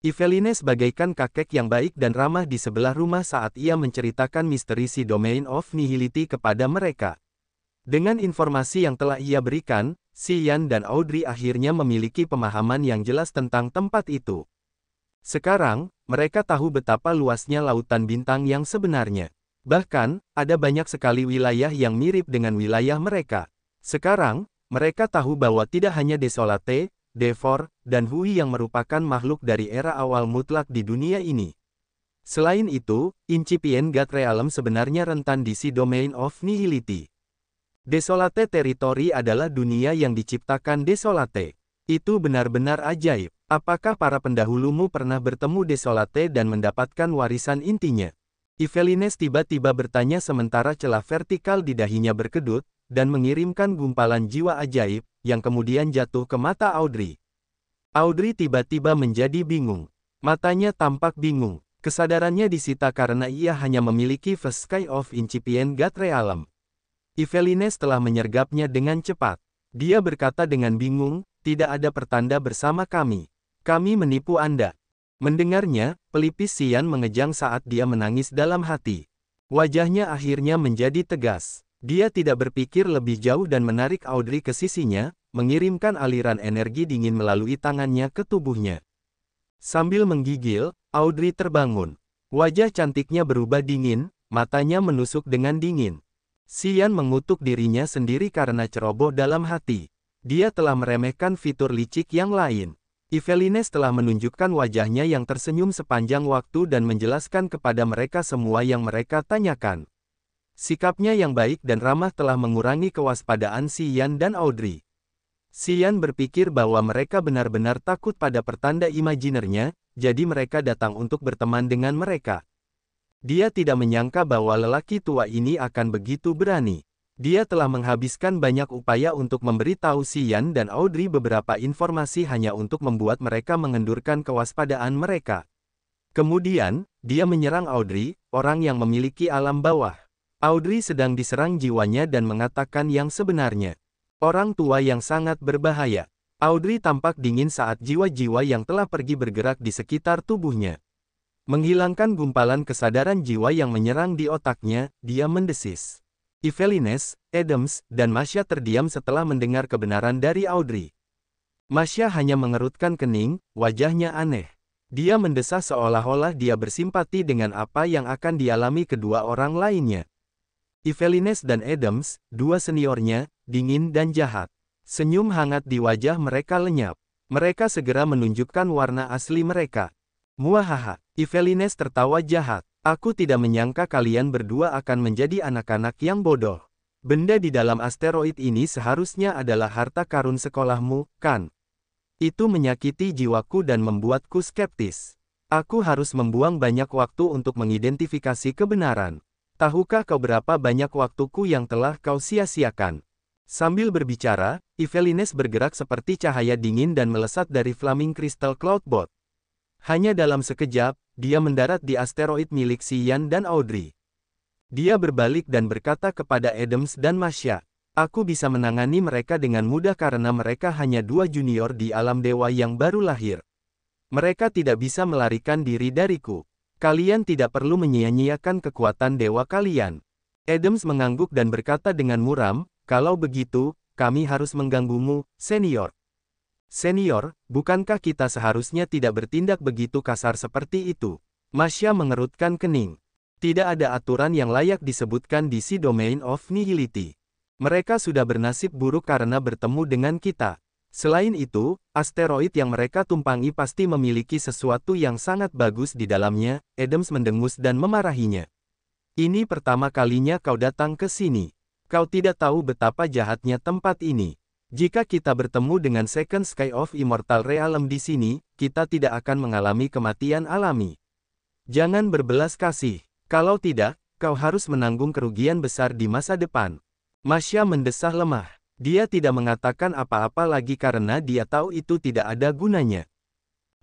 Yvelines bagaikan kakek yang baik dan ramah di sebelah rumah saat ia menceritakan misteri si Domain of Nihility kepada mereka. Dengan informasi yang telah ia berikan, si Yan dan Audrey akhirnya memiliki pemahaman yang jelas tentang tempat itu. Sekarang, mereka tahu betapa luasnya lautan bintang yang sebenarnya. Bahkan, ada banyak sekali wilayah yang mirip dengan wilayah mereka. Sekarang, mereka tahu bahwa tidak hanya Desolate, Devor, dan Hui yang merupakan makhluk dari era awal mutlak di dunia ini. Selain itu, Incipient God Realm sebenarnya rentan di si Domain of Nihility. Desolate Territory adalah dunia yang diciptakan Desolate. Itu benar-benar ajaib. Apakah para pendahulumu pernah bertemu Desolate dan mendapatkan warisan intinya? Yvelines tiba-tiba bertanya sementara celah vertikal di dahinya berkedut, dan mengirimkan gumpalan jiwa ajaib, yang kemudian jatuh ke mata Audrey. Audrey tiba-tiba menjadi bingung. Matanya tampak bingung. Kesadarannya disita karena ia hanya memiliki First Sky of Incipient God Realm. Yvelines telah menyergapnya dengan cepat. Dia berkata dengan bingung, tidak ada pertanda bersama kami. Kami menipu Anda. Mendengarnya, pelipis Xian mengejang saat dia menangis dalam hati. Wajahnya akhirnya menjadi tegas. Dia tidak berpikir lebih jauh dan menarik Audrey ke sisinya, mengirimkan aliran energi dingin melalui tangannya ke tubuhnya. Sambil menggigil, Audrey terbangun. Wajah cantiknya berubah dingin, matanya menusuk dengan dingin. Xian mengutuk dirinya sendiri karena ceroboh dalam hati. Dia telah meremehkan fitur licik yang lain. Yvelines telah menunjukkan wajahnya yang tersenyum sepanjang waktu dan menjelaskan kepada mereka semua yang mereka tanyakan. Sikapnya yang baik dan ramah telah mengurangi kewaspadaan Xian dan Audrey. Xian berpikir bahwa mereka benar-benar takut pada pertanda imajinernya, jadi mereka datang untuk berteman dengan mereka. Dia tidak menyangka bahwa lelaki tua ini akan begitu berani. Dia telah menghabiskan banyak upaya untuk memberitahu Xian dan Audrey beberapa informasi hanya untuk membuat mereka mengendurkan kewaspadaan mereka. Kemudian, dia menyerang Audrey, orang yang memiliki alam bawah. Audrey sedang diserang jiwanya dan mengatakan yang sebenarnya. Orang tua yang sangat berbahaya. Audrey tampak dingin saat jiwa-jiwa yang telah pergi bergerak di sekitar tubuhnya. Menghilangkan gumpalan kesadaran jiwa yang menyerang di otaknya, dia mendesis. Yvelines, Adams, dan Masya terdiam setelah mendengar kebenaran dari Audrey. Masya hanya mengerutkan kening, wajahnya aneh. Dia mendesah seolah-olah dia bersimpati dengan apa yang akan dialami kedua orang lainnya. Yvelines dan Adams, dua seniornya, dingin dan jahat. Senyum hangat di wajah mereka lenyap. Mereka segera menunjukkan warna asli mereka. Muahaha, Yvelines tertawa jahat. Aku tidak menyangka kalian berdua akan menjadi anak-anak yang bodoh. Benda di dalam asteroid ini seharusnya adalah harta karun sekolahmu, kan? Itu menyakiti jiwaku dan membuatku skeptis. Aku harus membuang banyak waktu untuk mengidentifikasi kebenaran. Tahukah kau berapa banyak waktuku yang telah kau sia-siakan? Sambil berbicara, Yvelines bergerak seperti cahaya dingin dan melesat dari Flaming Crystal Cloudbot. Hanya dalam sekejap, dia mendarat di asteroid milik Xian dan Audrey. Dia berbalik dan berkata kepada Adams dan Masya, aku bisa menangani mereka dengan mudah karena mereka hanya dua junior di alam dewa yang baru lahir. Mereka tidak bisa melarikan diri dariku. Kalian tidak perlu menyia-nyiakan kekuatan dewa kalian. Adams mengangguk dan berkata dengan muram, kalau begitu, kami harus mengganggumu, senior. Senior, bukankah kita seharusnya tidak bertindak begitu kasar seperti itu? Masya mengerutkan kening. Tidak ada aturan yang layak disebutkan di si Domain of Nihility. Mereka sudah bernasib buruk karena bertemu dengan kita. Selain itu, asteroid yang mereka tumpangi pasti memiliki sesuatu yang sangat bagus di dalamnya. Adams mendengus dan memarahinya. Ini pertama kalinya kau datang ke sini. Kau tidak tahu betapa jahatnya tempat ini. Jika kita bertemu dengan Second Sky of Immortal Realm di sini, kita tidak akan mengalami kematian alami. Jangan berbelas kasih. Kalau tidak, kau harus menanggung kerugian besar di masa depan. Masya mendesah lemah. Dia tidak mengatakan apa-apa lagi karena dia tahu itu tidak ada gunanya.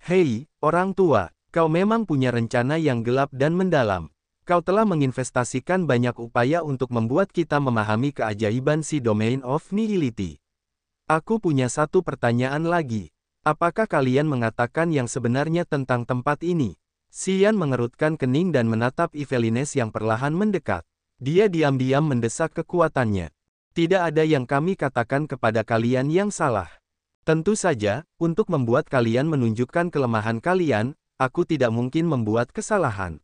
Hei, orang tua, kau memang punya rencana yang gelap dan mendalam. Kau telah menginvestasikan banyak upaya untuk membuat kita memahami keajaiban si Domain of Nihility. Aku punya satu pertanyaan lagi. Apakah kalian mengatakan yang sebenarnya tentang tempat ini? Xian mengerutkan kening dan menatap Yvelines yang perlahan mendekat. Dia diam-diam mendesak kekuatannya. Tidak ada yang kami katakan kepada kalian yang salah. Tentu saja, untuk membuat kalian menunjukkan kelemahan kalian, aku tidak mungkin membuat kesalahan.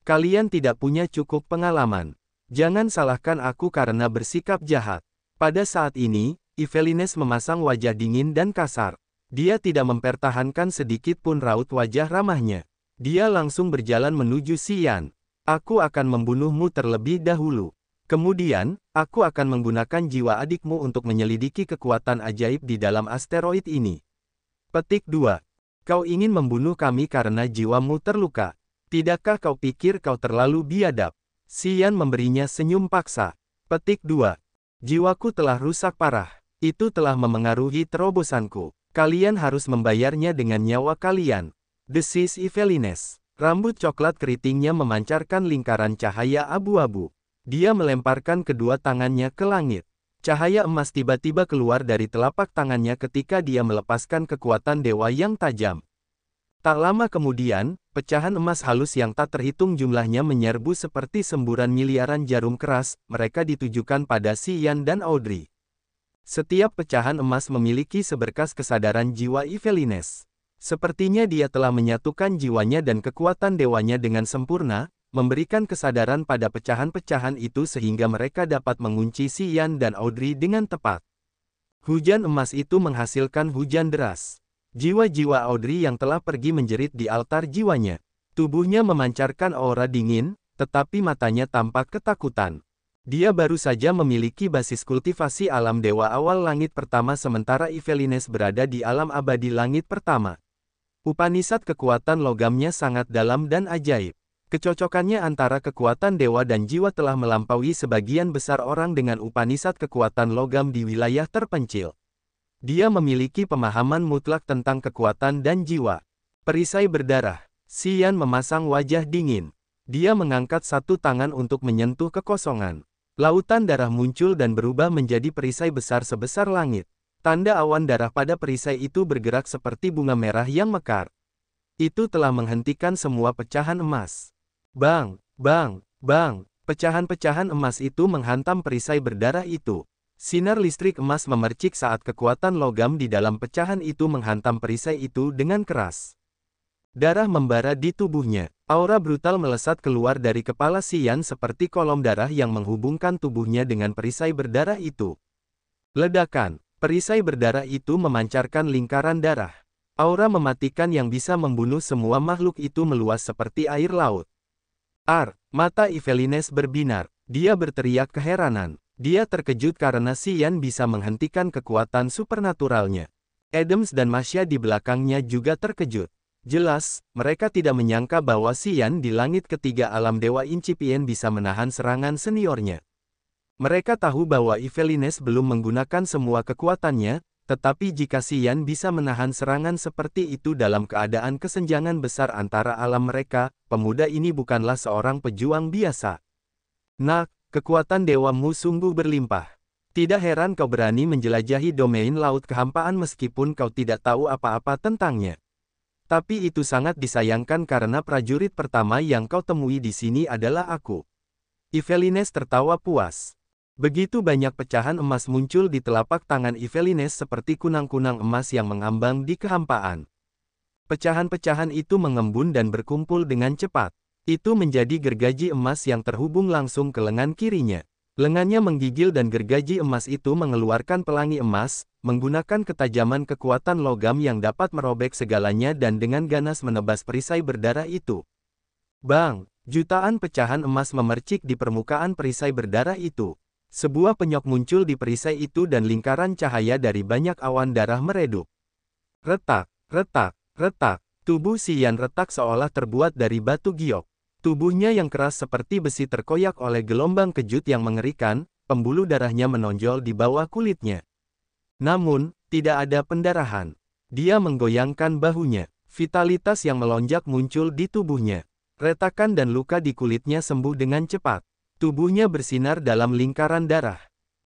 Kalian tidak punya cukup pengalaman. Jangan salahkan aku karena bersikap jahat. Pada saat ini, Yvelines memasang wajah dingin dan kasar. Dia tidak mempertahankan sedikit pun raut wajah ramahnya. Dia langsung berjalan menuju Xian. Aku akan membunuhmu terlebih dahulu. Kemudian, aku akan menggunakan jiwa adikmu untuk menyelidiki kekuatan ajaib di dalam asteroid ini. Petik 2. Kau ingin membunuh kami karena jiwamu terluka. Tidakkah kau pikir kau terlalu biadab? Xian memberinya senyum paksa. Petik 2. Jiwaku telah rusak parah. Itu telah memengaruhi terobosanku. Kalian harus membayarnya dengan nyawa kalian. Desis Yvelines. Rambut coklat keritingnya memancarkan lingkaran cahaya abu-abu. Dia melemparkan kedua tangannya ke langit. Cahaya emas tiba-tiba keluar dari telapak tangannya ketika dia melepaskan kekuatan dewa yang tajam. Tak lama kemudian, pecahan emas halus yang tak terhitung jumlahnya menyerbu seperti semburan miliaran jarum keras, mereka ditujukan pada Xian dan Audrey. Setiap pecahan emas memiliki seberkas kesadaran jiwa Yvelines. Sepertinya dia telah menyatukan jiwanya dan kekuatan dewanya dengan sempurna, memberikan kesadaran pada pecahan-pecahan itu sehingga mereka dapat mengunci Xian dan Audrey dengan tepat. Hujan emas itu menghasilkan hujan deras. Jiwa-jiwa Audrey yang telah pergi menjerit di altar jiwanya. Tubuhnya memancarkan aura dingin, tetapi matanya tampak ketakutan. Dia baru saja memiliki basis kultivasi alam dewa awal langit pertama sementara Yvelines berada di alam abadi langit pertama. Upanisad kekuatan logamnya sangat dalam dan ajaib. Kecocokannya antara kekuatan dewa dan jiwa telah melampaui sebagian besar orang dengan Upanisad kekuatan logam di wilayah terpencil. Dia memiliki pemahaman mutlak tentang kekuatan dan jiwa. Perisai berdarah. Xian memasang wajah dingin. Dia mengangkat satu tangan untuk menyentuh kekosongan. Lautan darah muncul dan berubah menjadi perisai besar sebesar langit. Tanda awan darah pada perisai itu bergerak seperti bunga merah yang mekar. Itu telah menghentikan semua pecahan emas. Bang, bang, bang, pecahan-pecahan emas itu menghantam perisai berdarah itu. Sinar listrik emas memercik saat kekuatan logam di dalam pecahan itu menghantam perisai itu dengan keras. Darah membara di tubuhnya. Aura brutal melesat keluar dari kepala Xian seperti kolom darah yang menghubungkan tubuhnya dengan perisai berdarah itu. Ledakan. Perisai berdarah itu memancarkan lingkaran darah. Aura mematikan yang bisa membunuh semua makhluk itu meluas seperti air laut. Mata Yvelines berbinar. Dia berteriak keheranan. Dia terkejut karena Xian bisa menghentikan kekuatan supernaturalnya. Adams dan Masya di belakangnya juga terkejut. Jelas, mereka tidak menyangka bahwa Xian di langit ketiga alam dewa incipien bisa menahan serangan seniornya. Mereka tahu bahwa Yvelines belum menggunakan semua kekuatannya, tetapi jika Xian bisa menahan serangan seperti itu dalam keadaan kesenjangan besar antara alam mereka, pemuda ini bukanlah seorang pejuang biasa. Nak, kekuatan dewamu sungguh berlimpah. Tidak heran kau berani menjelajahi domain laut kehampaan meskipun kau tidak tahu apa-apa tentangnya. Tapi itu sangat disayangkan karena prajurit pertama yang kau temui di sini adalah aku. Yvelines tertawa puas. Begitu banyak pecahan emas muncul di telapak tangan Yvelines seperti kunang-kunang emas yang mengambang di kehampaan. Pecahan-pecahan itu mengembun dan berkumpul dengan cepat. Itu menjadi gergaji emas yang terhubung langsung ke lengan kirinya. Lengannya menggigil dan gergaji emas itu mengeluarkan pelangi emas, menggunakan ketajaman kekuatan logam yang dapat merobek segalanya dan dengan ganas menebas perisai berdarah itu. Bang! Jutaan pecahan emas memercik di permukaan perisai berdarah itu. Sebuah penyok muncul di perisai itu dan lingkaran cahaya dari banyak awan darah meredup. Retak, retak, retak. Tubuh Xian retak seolah terbuat dari batu giok. Tubuhnya yang keras seperti besi terkoyak oleh gelombang kejut yang mengerikan, pembuluh darahnya menonjol di bawah kulitnya. Namun, tidak ada pendarahan. Dia menggoyangkan bahunya. Vitalitas yang melonjak muncul di tubuhnya. Retakan dan luka di kulitnya sembuh dengan cepat. Tubuhnya bersinar dalam lingkaran darah.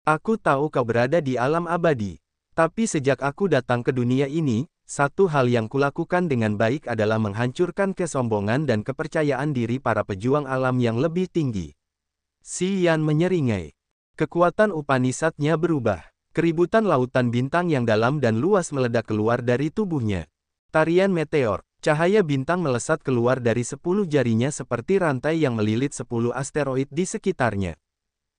Aku tahu kau berada di alam abadi. Tapi sejak aku datang ke dunia ini, Satu hal yang kulakukan dengan baik adalah menghancurkan kesombongan dan kepercayaan diri para pejuang alam yang lebih tinggi. Xi Yan menyeringai. Kekuatan Upanishad-nya berubah. Keributan lautan bintang yang dalam dan luas meledak keluar dari tubuhnya. Tarian meteor. Cahaya bintang melesat keluar dari 10 jarinya seperti rantai yang melilit 10 asteroid di sekitarnya.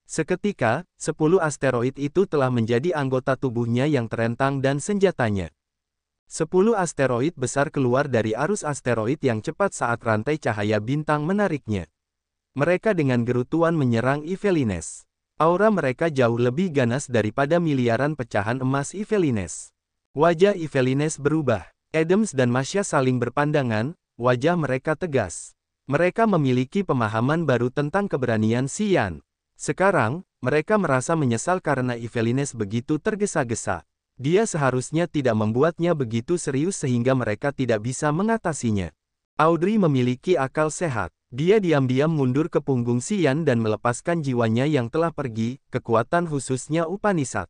Seketika, 10 asteroid itu telah menjadi anggota tubuhnya yang terentang dan senjatanya. 10 asteroid besar keluar dari arus asteroid yang cepat saat rantai cahaya bintang menariknya. Mereka dengan gerutuan menyerang Yvelines. Aura mereka jauh lebih ganas daripada miliaran pecahan emas Yvelines. Wajah Yvelines berubah. Adams dan Masya saling berpandangan, wajah mereka tegas. Mereka memiliki pemahaman baru tentang keberanian Xi Yan. Sekarang, mereka merasa menyesal karena Yvelines begitu tergesa-gesa. Dia seharusnya tidak membuatnya begitu serius sehingga mereka tidak bisa mengatasinya. Audrey memiliki akal sehat. Dia diam-diam mundur ke punggung Xi Yan dan melepaskan jiwanya yang telah pergi, kekuatan khususnya Upanishad.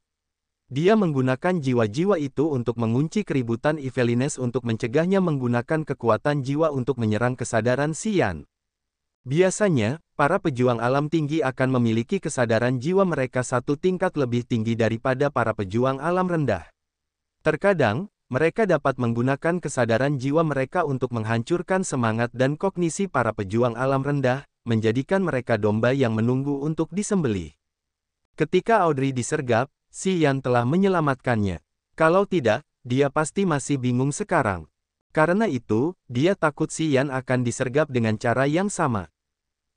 Dia menggunakan jiwa-jiwa itu untuk mengunci keributan Yvelines untuk mencegahnya menggunakan kekuatan jiwa untuk menyerang kesadaran Xi Yan. Biasanya, para pejuang alam tinggi akan memiliki kesadaran jiwa mereka satu tingkat lebih tinggi daripada para pejuang alam rendah. Terkadang, mereka dapat menggunakan kesadaran jiwa mereka untuk menghancurkan semangat dan kognisi para pejuang alam rendah, menjadikan mereka domba yang menunggu untuk disembelih. Ketika Audrey disergap, Xi Yan telah menyelamatkannya. Kalau tidak, dia pasti masih bingung sekarang. Karena itu, dia takut Xi Yan akan disergap dengan cara yang sama.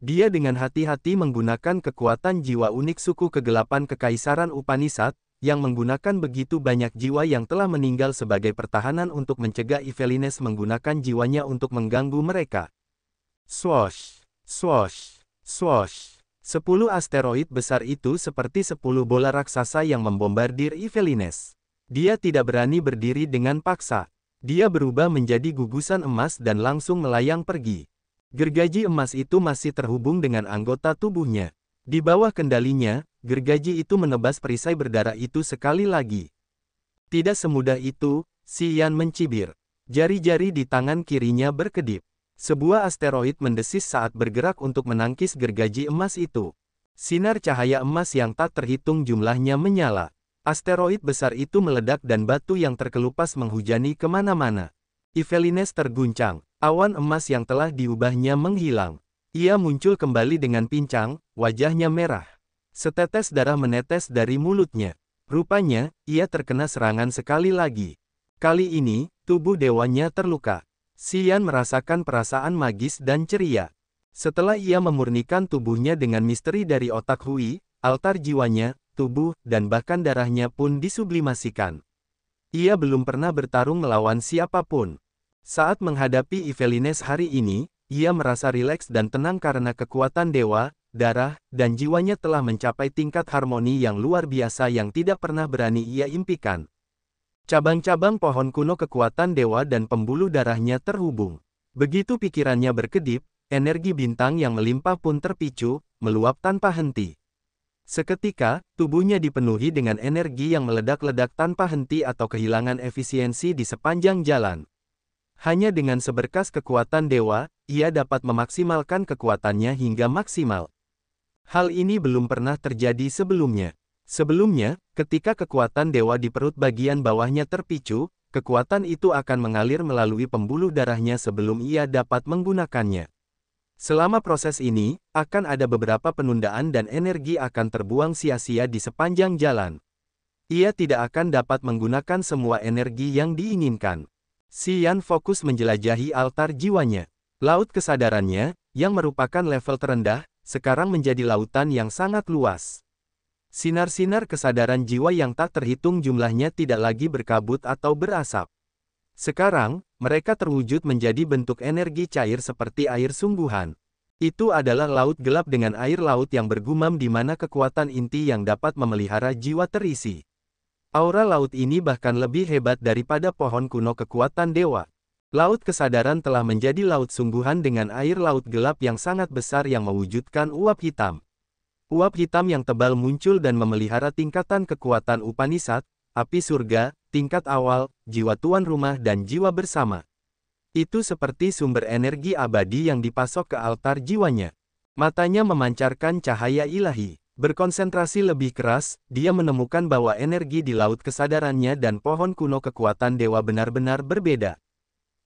Dia dengan hati-hati menggunakan kekuatan jiwa unik suku kegelapan Kekaisaran Upanishad, yang menggunakan begitu banyak jiwa yang telah meninggal sebagai pertahanan untuk mencegah Yvelines menggunakan jiwanya untuk mengganggu mereka. Swoosh, swoosh, swoosh. 10 asteroid besar itu seperti 10 bola raksasa yang membombardir Yvelines. Dia tidak berani berdiri dengan paksa. Dia berubah menjadi gugusan emas dan langsung melayang pergi. Gergaji emas itu masih terhubung dengan anggota tubuhnya. Di bawah kendalinya, gergaji itu menebas perisai berdarah itu sekali lagi. Tidak semudah itu, Xi Yan mencibir. Jari-jari di tangan kirinya berkedip. Sebuah asteroid mendesis saat bergerak untuk menangkis gergaji emas itu. Sinar cahaya emas yang tak terhitung jumlahnya menyala. Asteroid besar itu meledak dan batu yang terkelupas menghujani kemana-mana. Yvelines terguncang. Awan emas yang telah diubahnya menghilang. Ia muncul kembali dengan pincang, wajahnya merah. Setetes darah menetes dari mulutnya. Rupanya, ia terkena serangan sekali lagi. Kali ini, tubuh dewanya terluka. Xi Yan merasakan perasaan magis dan ceria. Setelah ia memurnikan tubuhnya dengan misteri dari otak Hui, altar jiwanya, tubuh, dan bahkan darahnya pun disublimasikan. Ia belum pernah bertarung melawan siapapun. Saat menghadapi Yvelines hari ini, ia merasa rileks dan tenang karena kekuatan dewa, darah, dan jiwanya telah mencapai tingkat harmoni yang luar biasa yang tidak pernah berani ia impikan. Cabang-cabang pohon kuno kekuatan dewa dan pembuluh darahnya terhubung. Begitu pikirannya berkedip, energi bintang yang melimpah pun terpicu, meluap tanpa henti. Seketika, tubuhnya dipenuhi dengan energi yang meledak-ledak tanpa henti atau kehilangan efisiensi di sepanjang jalan. Hanya dengan seberkas kekuatan dewa, ia dapat memaksimalkan kekuatannya hingga maksimal. Hal ini belum pernah terjadi sebelumnya. Sebelumnya, ketika kekuatan dewa di perut bagian bawahnya terpicu, kekuatan itu akan mengalir melalui pembuluh darahnya sebelum ia dapat menggunakannya. Selama proses ini, akan ada beberapa penundaan dan energi akan terbuang sia-sia di sepanjang jalan. Ia tidak akan dapat menggunakan semua energi yang diinginkan. Xi Yan fokus menjelajahi altar jiwanya. Laut kesadarannya, yang merupakan level terendah, sekarang menjadi lautan yang sangat luas. Sinar-sinar kesadaran jiwa yang tak terhitung jumlahnya tidak lagi berkabut atau berasap. Sekarang, mereka terwujud menjadi bentuk energi cair seperti air sungguhan. Itu adalah laut gelap dengan air laut yang bergumam di mana kekuatan inti yang dapat memelihara jiwa terisi. Aura laut ini bahkan lebih hebat daripada pohon kuno kekuatan dewa. Laut kesadaran telah menjadi laut sungguhan dengan air laut gelap yang sangat besar yang mewujudkan uap hitam. Uap hitam yang tebal muncul dan memelihara tingkatan kekuatan Upanishad, api surga, tingkat awal, jiwa tuan rumah dan jiwa bersama. Itu seperti sumber energi abadi yang dipasok ke altar jiwanya. Matanya memancarkan cahaya ilahi. Berkonsentrasi lebih keras, dia menemukan bahwa energi di laut kesadarannya dan pohon kuno kekuatan dewa benar-benar berbeda.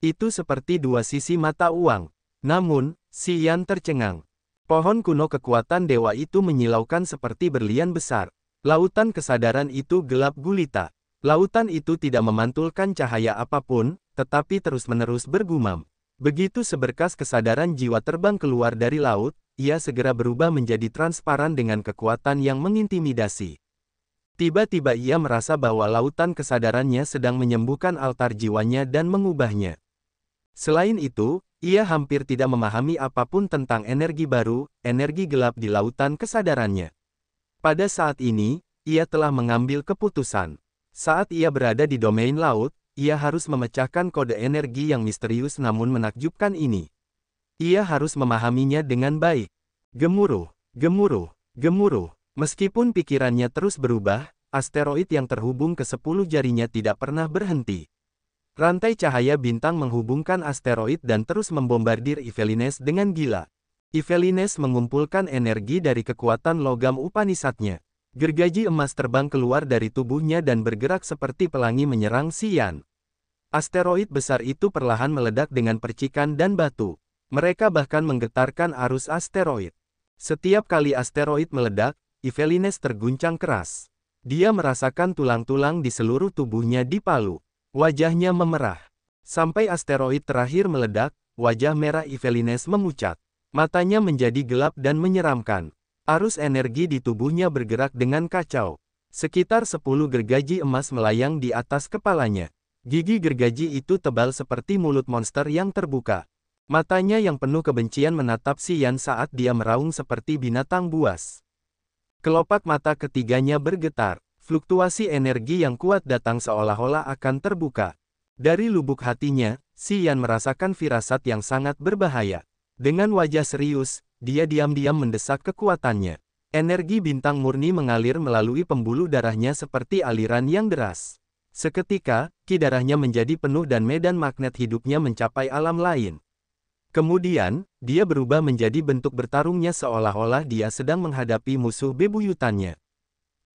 Itu seperti dua sisi mata uang. Namun, si Yan tercengang. Pohon kuno kekuatan dewa itu menyilaukan seperti berlian besar. Lautan kesadaran itu gelap gulita. Lautan itu tidak memantulkan cahaya apapun, tetapi terus-menerus bergumam. Begitu seberkas kesadaran jiwa terbang keluar dari laut, ia segera berubah menjadi transparan dengan kekuatan yang mengintimidasi. Tiba-tiba ia merasa bahwa lautan kesadarannya sedang menyembuhkan altar jiwanya dan mengubahnya. Selain itu, ia hampir tidak memahami apapun tentang energi baru, energi gelap di lautan kesadarannya. Pada saat ini, ia telah mengambil keputusan. Saat ia berada di domain laut, ia harus memecahkan kode energi yang misterius namun menakjubkan ini. Ia harus memahaminya dengan baik. Gemuruh, gemuruh, gemuruh. Meskipun pikirannya terus berubah, asteroid yang terhubung ke 10 jarinya tidak pernah berhenti. Rantai cahaya bintang menghubungkan asteroid dan terus membombardir Yvelines dengan gila. Yvelines mengumpulkan energi dari kekuatan logam Upanishadnya. Gergaji emas terbang keluar dari tubuhnya dan bergerak seperti pelangi menyerang si Yan. Asteroid besar itu perlahan meledak dengan percikan dan batu. Mereka bahkan menggetarkan arus asteroid. Setiap kali asteroid meledak, Yvelines terguncang keras. Dia merasakan tulang-tulang di seluruh tubuhnya dipalu. Wajahnya memerah. Sampai asteroid terakhir meledak, wajah merah Yvelines memucat. Matanya menjadi gelap dan menyeramkan. Arus energi di tubuhnya bergerak dengan kacau. Sekitar 10 gergaji emas melayang di atas kepalanya. Gigi gergaji itu tebal seperti mulut monster yang terbuka. Matanya yang penuh kebencian menatap si Yan saat dia meraung seperti binatang buas. Kelopak mata ketiganya bergetar. Fluktuasi energi yang kuat datang seolah-olah akan terbuka. Dari lubuk hatinya, si Yan merasakan firasat yang sangat berbahaya. Dengan wajah serius, dia diam-diam mendesak kekuatannya. Energi bintang murni mengalir melalui pembuluh darahnya seperti aliran yang deras. Seketika, ki darahnya menjadi penuh dan medan magnet hidupnya mencapai alam lain. Kemudian, dia berubah menjadi bentuk bertarungnya seolah-olah dia sedang menghadapi musuh bebuyutannya.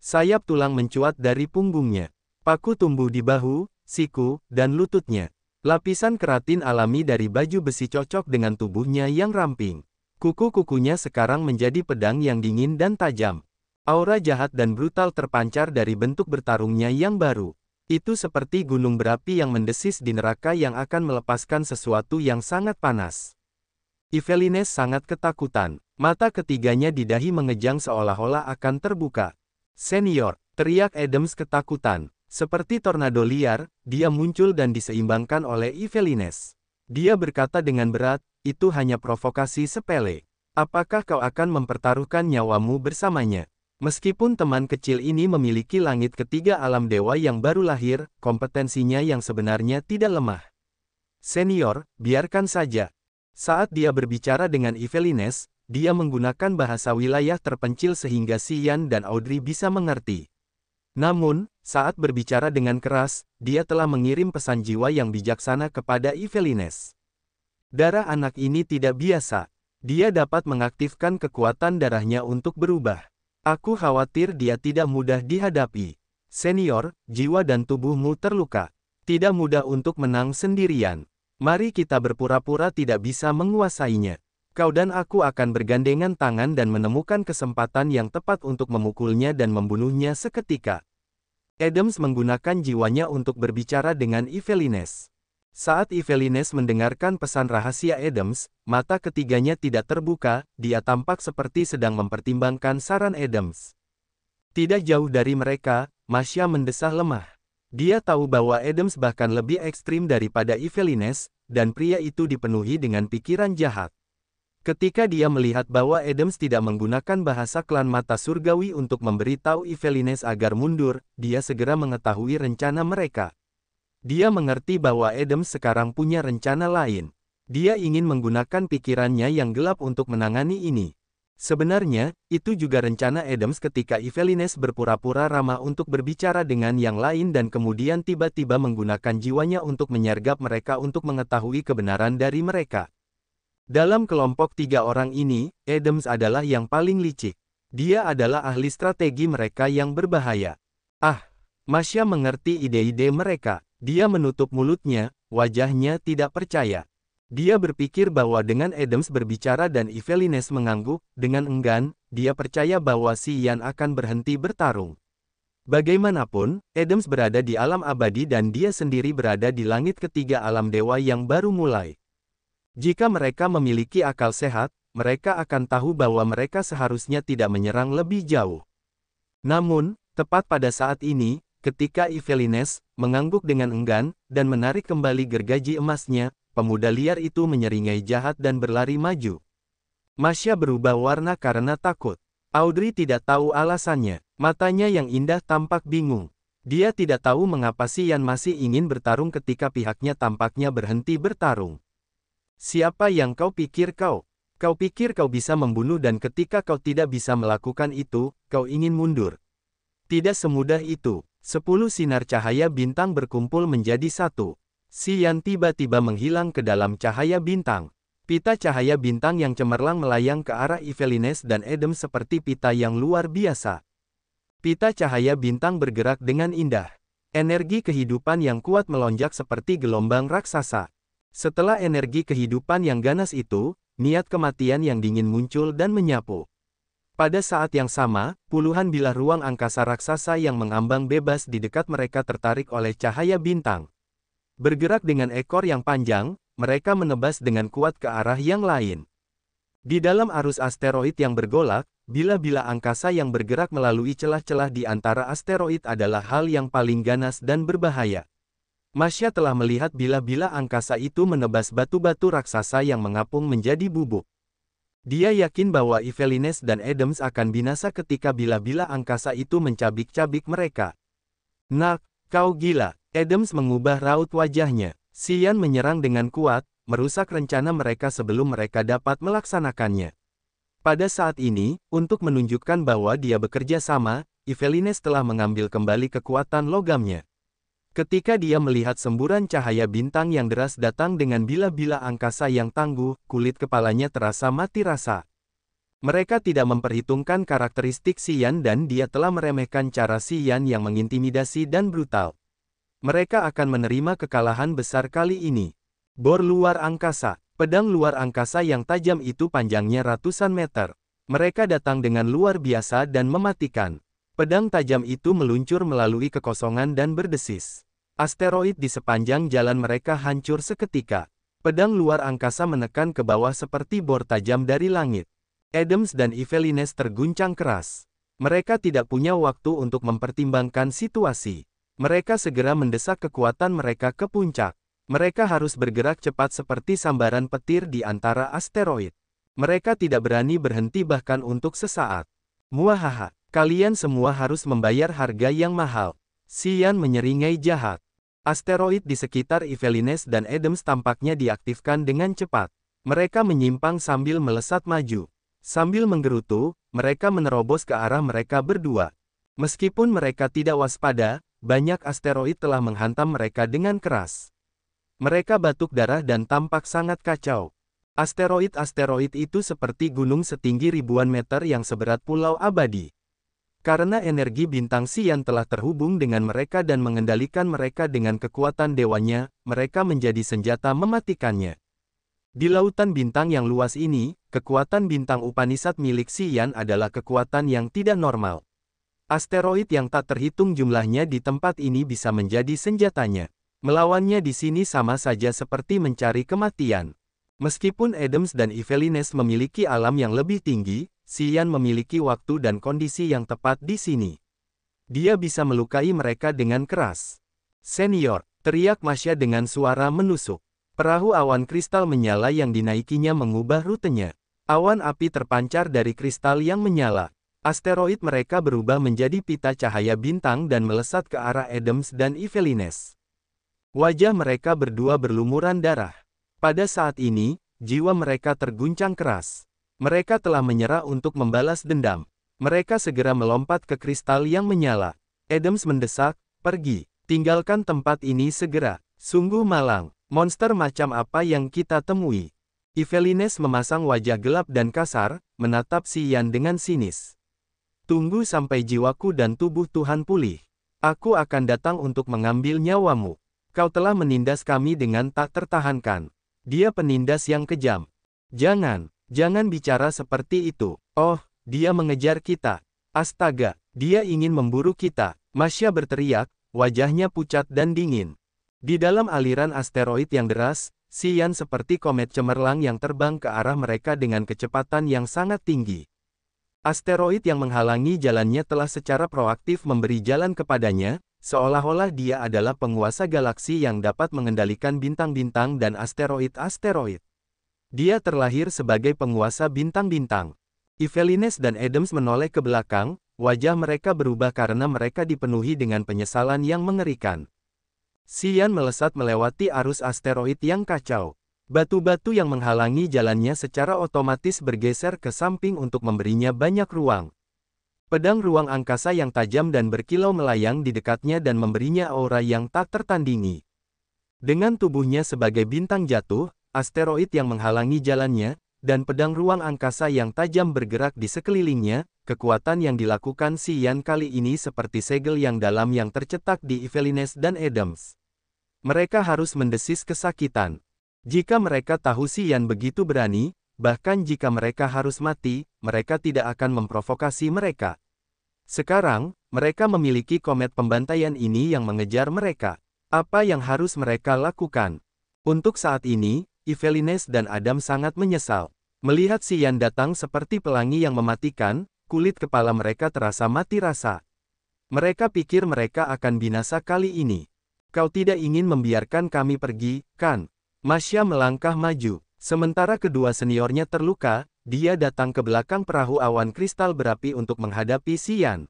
Sayap tulang mencuat dari punggungnya. Paku tumbuh di bahu, siku, dan lututnya. Lapisan keratin alami dari baju besi cocok dengan tubuhnya yang ramping. Kuku-kukunya sekarang menjadi pedang yang dingin dan tajam. Aura jahat dan brutal terpancar dari bentuk bertarungnya yang baru. Itu seperti gunung berapi yang mendesis di neraka yang akan melepaskan sesuatu yang sangat panas. Yvelines sangat ketakutan. Mata ketiganya di dahi mengejang seolah-olah akan terbuka. "Senior!" teriak Adams ketakutan. Seperti tornado liar, dia muncul dan diseimbangkan oleh Yvelines. Dia berkata dengan berat, "Itu hanya provokasi sepele. Apakah kau akan mempertaruhkan nyawamu bersamanya?" Meskipun teman kecil ini memiliki langit ketiga alam dewa yang baru lahir, kompetensinya yang sebenarnya tidak lemah. "Senior, biarkan saja." Saat dia berbicara dengan Yvelines, dia menggunakan bahasa wilayah terpencil sehingga si Yan dan Audrey bisa mengerti. Namun, saat berbicara dengan keras, dia telah mengirim pesan jiwa yang bijaksana kepada Yvelines. Darah anak ini tidak biasa. Dia dapat mengaktifkan kekuatan darahnya untuk berubah. Aku khawatir dia tidak mudah dihadapi. Senior, jiwa dan tubuhmu terluka. Tidak mudah untuk menang sendirian. Mari kita berpura-pura tidak bisa menguasainya. Kau dan aku akan bergandengan tangan dan menemukan kesempatan yang tepat untuk memukulnya dan membunuhnya seketika. Adams menggunakan jiwanya untuk berbicara dengan Yvelines. Saat Yvelines mendengarkan pesan rahasia Adams, mata ketiganya tidak terbuka, dia tampak seperti sedang mempertimbangkan saran Adams. Tidak jauh dari mereka, Masya mendesah lemah. Dia tahu bahwa Adams bahkan lebih ekstrim daripada Yvelines, dan pria itu dipenuhi dengan pikiran jahat. Ketika dia melihat bahwa Adams tidak menggunakan bahasa klan mata surgawi untuk memberitahu Yvelines agar mundur, dia segera mengetahui rencana mereka. Dia mengerti bahwa Adams sekarang punya rencana lain. Dia ingin menggunakan pikirannya yang gelap untuk menangani ini. Sebenarnya, itu juga rencana Adams ketika Yvelines berpura-pura ramah untuk berbicara dengan yang lain dan kemudian tiba-tiba menggunakan jiwanya untuk menyergap mereka untuk mengetahui kebenaran dari mereka. Dalam kelompok 3 orang ini, Adams adalah yang paling licik. Dia adalah ahli strategi mereka yang berbahaya. Ah, Masya mengerti ide-ide mereka. Dia menutup mulutnya, wajahnya tidak percaya. Dia berpikir bahwa dengan Adams berbicara dan Yvelines mengangguk, dengan enggan, dia percaya bahwa si Ian akan berhenti bertarung. Bagaimanapun, Adams berada di alam abadi dan dia sendiri berada di langit ketiga alam dewa yang baru mulai. Jika mereka memiliki akal sehat, mereka akan tahu bahwa mereka seharusnya tidak menyerang lebih jauh. Namun, tepat pada saat ini, ketika Yvelines mengangguk dengan enggan dan menarik kembali gergaji emasnya, pemuda liar itu menyeringai jahat dan berlari maju. Masya berubah warna karena takut. Audrey tidak tahu alasannya. Matanya yang indah tampak bingung. Dia tidak tahu mengapa si Ian masih ingin bertarung ketika pihaknya tampaknya berhenti bertarung. Siapa yang kau pikir kau? Kau pikir kau bisa membunuh dan ketika kau tidak bisa melakukan itu, kau ingin mundur. Tidak semudah itu. 10 sinar cahaya bintang berkumpul menjadi satu. Si Ian tiba-tiba menghilang ke dalam cahaya bintang. Pita cahaya bintang yang cemerlang melayang ke arah Yvelines dan Adams seperti pita yang luar biasa. Pita cahaya bintang bergerak dengan indah. Energi kehidupan yang kuat melonjak seperti gelombang raksasa. Setelah energi kehidupan yang ganas itu, niat kematian yang dingin muncul dan menyapu. Pada saat yang sama, puluhan bilah ruang angkasa raksasa yang mengambang bebas di dekat mereka tertarik oleh cahaya bintang. Bergerak dengan ekor yang panjang, mereka menebas dengan kuat ke arah yang lain. Di dalam arus asteroid yang bergolak, bilah-bilah angkasa yang bergerak melalui celah-celah di antara asteroid adalah hal yang paling ganas dan berbahaya. Masya telah melihat bilah-bilah angkasa itu menebas batu-batu raksasa yang mengapung menjadi bubuk. Dia yakin bahwa Yvelines dan Adams akan binasa ketika bilah-bilah angkasa itu mencabik-cabik mereka. Nak, kau gila. Adams mengubah raut wajahnya. Si Ian menyerang dengan kuat, merusak rencana mereka sebelum mereka dapat melaksanakannya. Pada saat ini, untuk menunjukkan bahwa dia bekerja sama, Yvelines telah mengambil kembali kekuatan logamnya. Ketika dia melihat semburan cahaya bintang yang deras datang dengan bilah-bilah angkasa yang tangguh, kulit kepalanya terasa mati rasa. Mereka tidak memperhitungkan karakteristik si Ian dan dia telah meremehkan cara si Ian yang mengintimidasi dan brutal. Mereka akan menerima kekalahan besar kali ini. Bor luar angkasa. Pedang luar angkasa yang tajam itu panjangnya ratusan meter. Mereka datang dengan luar biasa dan mematikan. Pedang tajam itu meluncur melalui kekosongan dan berdesis. Asteroid di sepanjang jalan mereka hancur seketika. Pedang luar angkasa menekan ke bawah seperti bor tajam dari langit. Adams dan Yvelines terguncang keras. Mereka tidak punya waktu untuk mempertimbangkan situasi. Mereka segera mendesak kekuatan mereka ke puncak. Mereka harus bergerak cepat seperti sambaran petir di antara asteroid. Mereka tidak berani berhenti bahkan untuk sesaat. Muahaha, kalian semua harus membayar harga yang mahal. Si Ian menyeringai jahat. Asteroid di sekitar Yvelines dan Adams tampaknya diaktifkan dengan cepat. Mereka menyimpang sambil melesat maju. Sambil menggerutu, mereka menerobos ke arah mereka berdua. Meskipun mereka tidak waspada, banyak asteroid telah menghantam mereka dengan keras. Mereka batuk darah dan tampak sangat kacau. Asteroid-asteroid itu seperti gunung setinggi ribuan meter yang seberat pulau abadi. Karena energi bintang si Ian telah terhubung dengan mereka dan mengendalikan mereka dengan kekuatan dewanya, mereka menjadi senjata mematikannya. Di lautan bintang yang luas ini, kekuatan bintang Upanishad milik si Ian adalah kekuatan yang tidak normal. Asteroid yang tak terhitung jumlahnya di tempat ini bisa menjadi senjatanya. Melawannya di sini sama saja seperti mencari kematian. Meskipun Adams dan Yvelines memiliki alam yang lebih tinggi, si Ian memiliki waktu dan kondisi yang tepat di sini. Dia bisa melukai mereka dengan keras. Senior, teriak Masya dengan suara menusuk. Perahu awan kristal menyala yang dinaikinya mengubah rutenya. Awan api terpancar dari kristal yang menyala. Asteroid mereka berubah menjadi pita cahaya bintang dan melesat ke arah Adams dan Yvelines. Wajah mereka berdua berlumuran darah. Pada saat ini, jiwa mereka terguncang keras. Mereka telah menyerah untuk membalas dendam. Mereka segera melompat ke kristal yang menyala. Adams mendesak, pergi. Tinggalkan tempat ini segera. Sungguh malang. Monster macam apa yang kita temui? Yvelines memasang wajah gelap dan kasar, menatap si Yan dengan sinis. Tunggu sampai jiwaku dan tubuh Tuhan pulih. Aku akan datang untuk mengambil nyawamu. Kau telah menindas kami dengan tak tertahankan. Dia penindas yang kejam. Jangan bicara seperti itu. Oh, dia mengejar kita. Astaga, dia ingin memburu kita. Masya berteriak, wajahnya pucat dan dingin. Di dalam aliran asteroid yang deras, si Yan seperti komet cemerlang yang terbang ke arah mereka dengan kecepatan yang sangat tinggi. Asteroid yang menghalangi jalannya telah secara proaktif memberi jalan kepadanya, seolah-olah dia adalah penguasa galaksi yang dapat mengendalikan bintang-bintang dan asteroid-asteroid. Dia terlahir sebagai penguasa bintang-bintang. Yvelines dan Adams menoleh ke belakang, wajah mereka berubah karena mereka dipenuhi dengan penyesalan yang mengerikan. Si Yan melesat melewati arus asteroid yang kacau. Batu-batu yang menghalangi jalannya secara otomatis bergeser ke samping untuk memberinya banyak ruang. Pedang ruang angkasa yang tajam dan berkilau melayang di dekatnya dan memberinya aura yang tak tertandingi. Dengan tubuhnya sebagai bintang jatuh, asteroid yang menghalangi jalannya, dan pedang ruang angkasa yang tajam bergerak di sekelilingnya, kekuatan yang dilakukan si Yan kali ini seperti segel yang dalam yang tercetak di Yvelines dan Adams. Mereka harus mendesis kesakitan. Jika mereka tahu si Yan begitu berani, bahkan jika mereka harus mati, mereka tidak akan memprovokasi mereka. Sekarang, mereka memiliki komet pembantaian ini yang mengejar mereka. Apa yang harus mereka lakukan? Untuk saat ini, Yvelines dan Adam sangat menyesal. Melihat si Yan datang seperti pelangi yang mematikan, kulit kepala mereka terasa mati rasa. Mereka pikir mereka akan binasa kali ini. Kau tidak ingin membiarkan kami pergi, kan? Masya melangkah maju. Sementara kedua seniornya terluka, dia datang ke belakang perahu awan kristal berapi untuk menghadapi si Yan.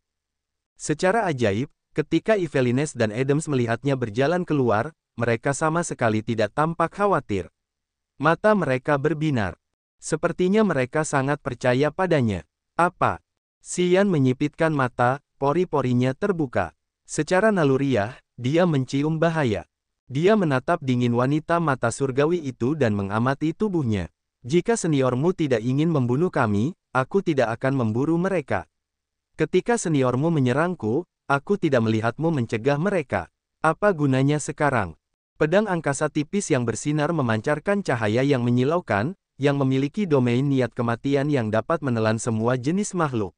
Secara ajaib, ketika Yvelines dan Adams melihatnya berjalan keluar, mereka sama sekali tidak tampak khawatir. Mata mereka berbinar. Sepertinya mereka sangat percaya padanya. Apa? Si Yan menyipitkan mata, pori-porinya terbuka. Secara naluriah, dia mencium bahaya. Dia menatap dingin wanita mata surgawi itu dan mengamati tubuhnya. Jika seniormu tidak ingin membunuh kami, aku tidak akan memburu mereka. Ketika seniormu menyerangku, aku tidak melihatmu mencegah mereka. Apa gunanya sekarang? Pedang angkasa tipis yang bersinar memancarkan cahaya yang menyilaukan, yang memiliki domain niat kematian yang dapat menelan semua jenis makhluk.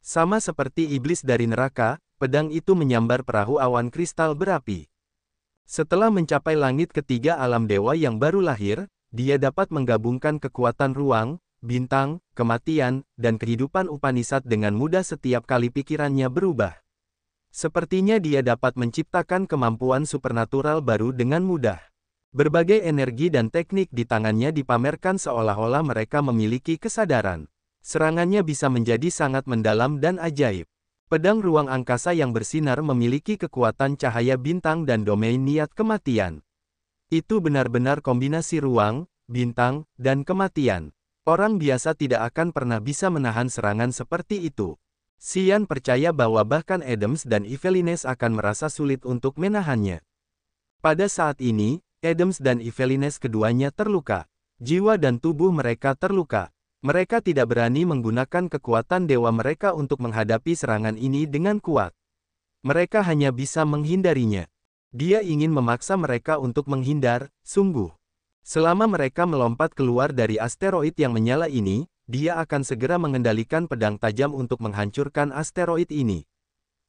Sama seperti iblis dari neraka, pedang itu menyambar perahu awan kristal berapi. Setelah mencapai langit ketiga alam dewa yang baru lahir, dia dapat menggabungkan kekuatan ruang, bintang, kematian, dan kehidupan Upanishad dengan mudah setiap kali pikirannya berubah. Sepertinya dia dapat menciptakan kemampuan supernatural baru dengan mudah. Berbagai energi dan teknik di tangannya dipamerkan seolah-olah mereka memiliki kesadaran. Serangannya bisa menjadi sangat mendalam dan ajaib. Pedang ruang angkasa yang bersinar memiliki kekuatan cahaya bintang dan domain niat kematian. Itu benar-benar kombinasi ruang, bintang, dan kematian. Orang biasa tidak akan pernah bisa menahan serangan seperti itu. Si Yan percaya bahwa bahkan Adams dan Yvelines akan merasa sulit untuk menahannya. Pada saat ini, Adams dan Yvelines keduanya terluka. Jiwa dan tubuh mereka terluka. Mereka tidak berani menggunakan kekuatan dewa mereka untuk menghadapi serangan ini dengan kuat. Mereka hanya bisa menghindarinya. Dia ingin memaksa mereka untuk menghindar, sungguh. Selama mereka melompat keluar dari asteroid yang menyala ini, dia akan segera mengendalikan pedang tajam untuk menghancurkan asteroid ini.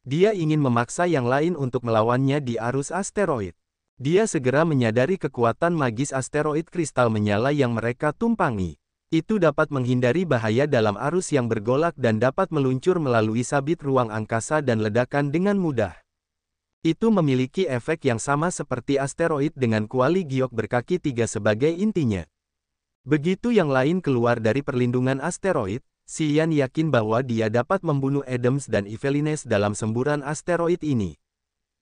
Dia ingin memaksa yang lain untuk melawannya di arus asteroid. Dia segera menyadari kekuatan magis asteroid kristal menyala yang mereka tumpangi. Itu dapat menghindari bahaya dalam arus yang bergolak dan dapat meluncur melalui sabit ruang angkasa dan ledakan dengan mudah. Itu memiliki efek yang sama seperti asteroid dengan kuali giok berkaki 3 sebagai intinya. Begitu yang lain keluar dari perlindungan asteroid, si Yan yakin bahwa dia dapat membunuh Adams dan Yvelines dalam semburan asteroid ini.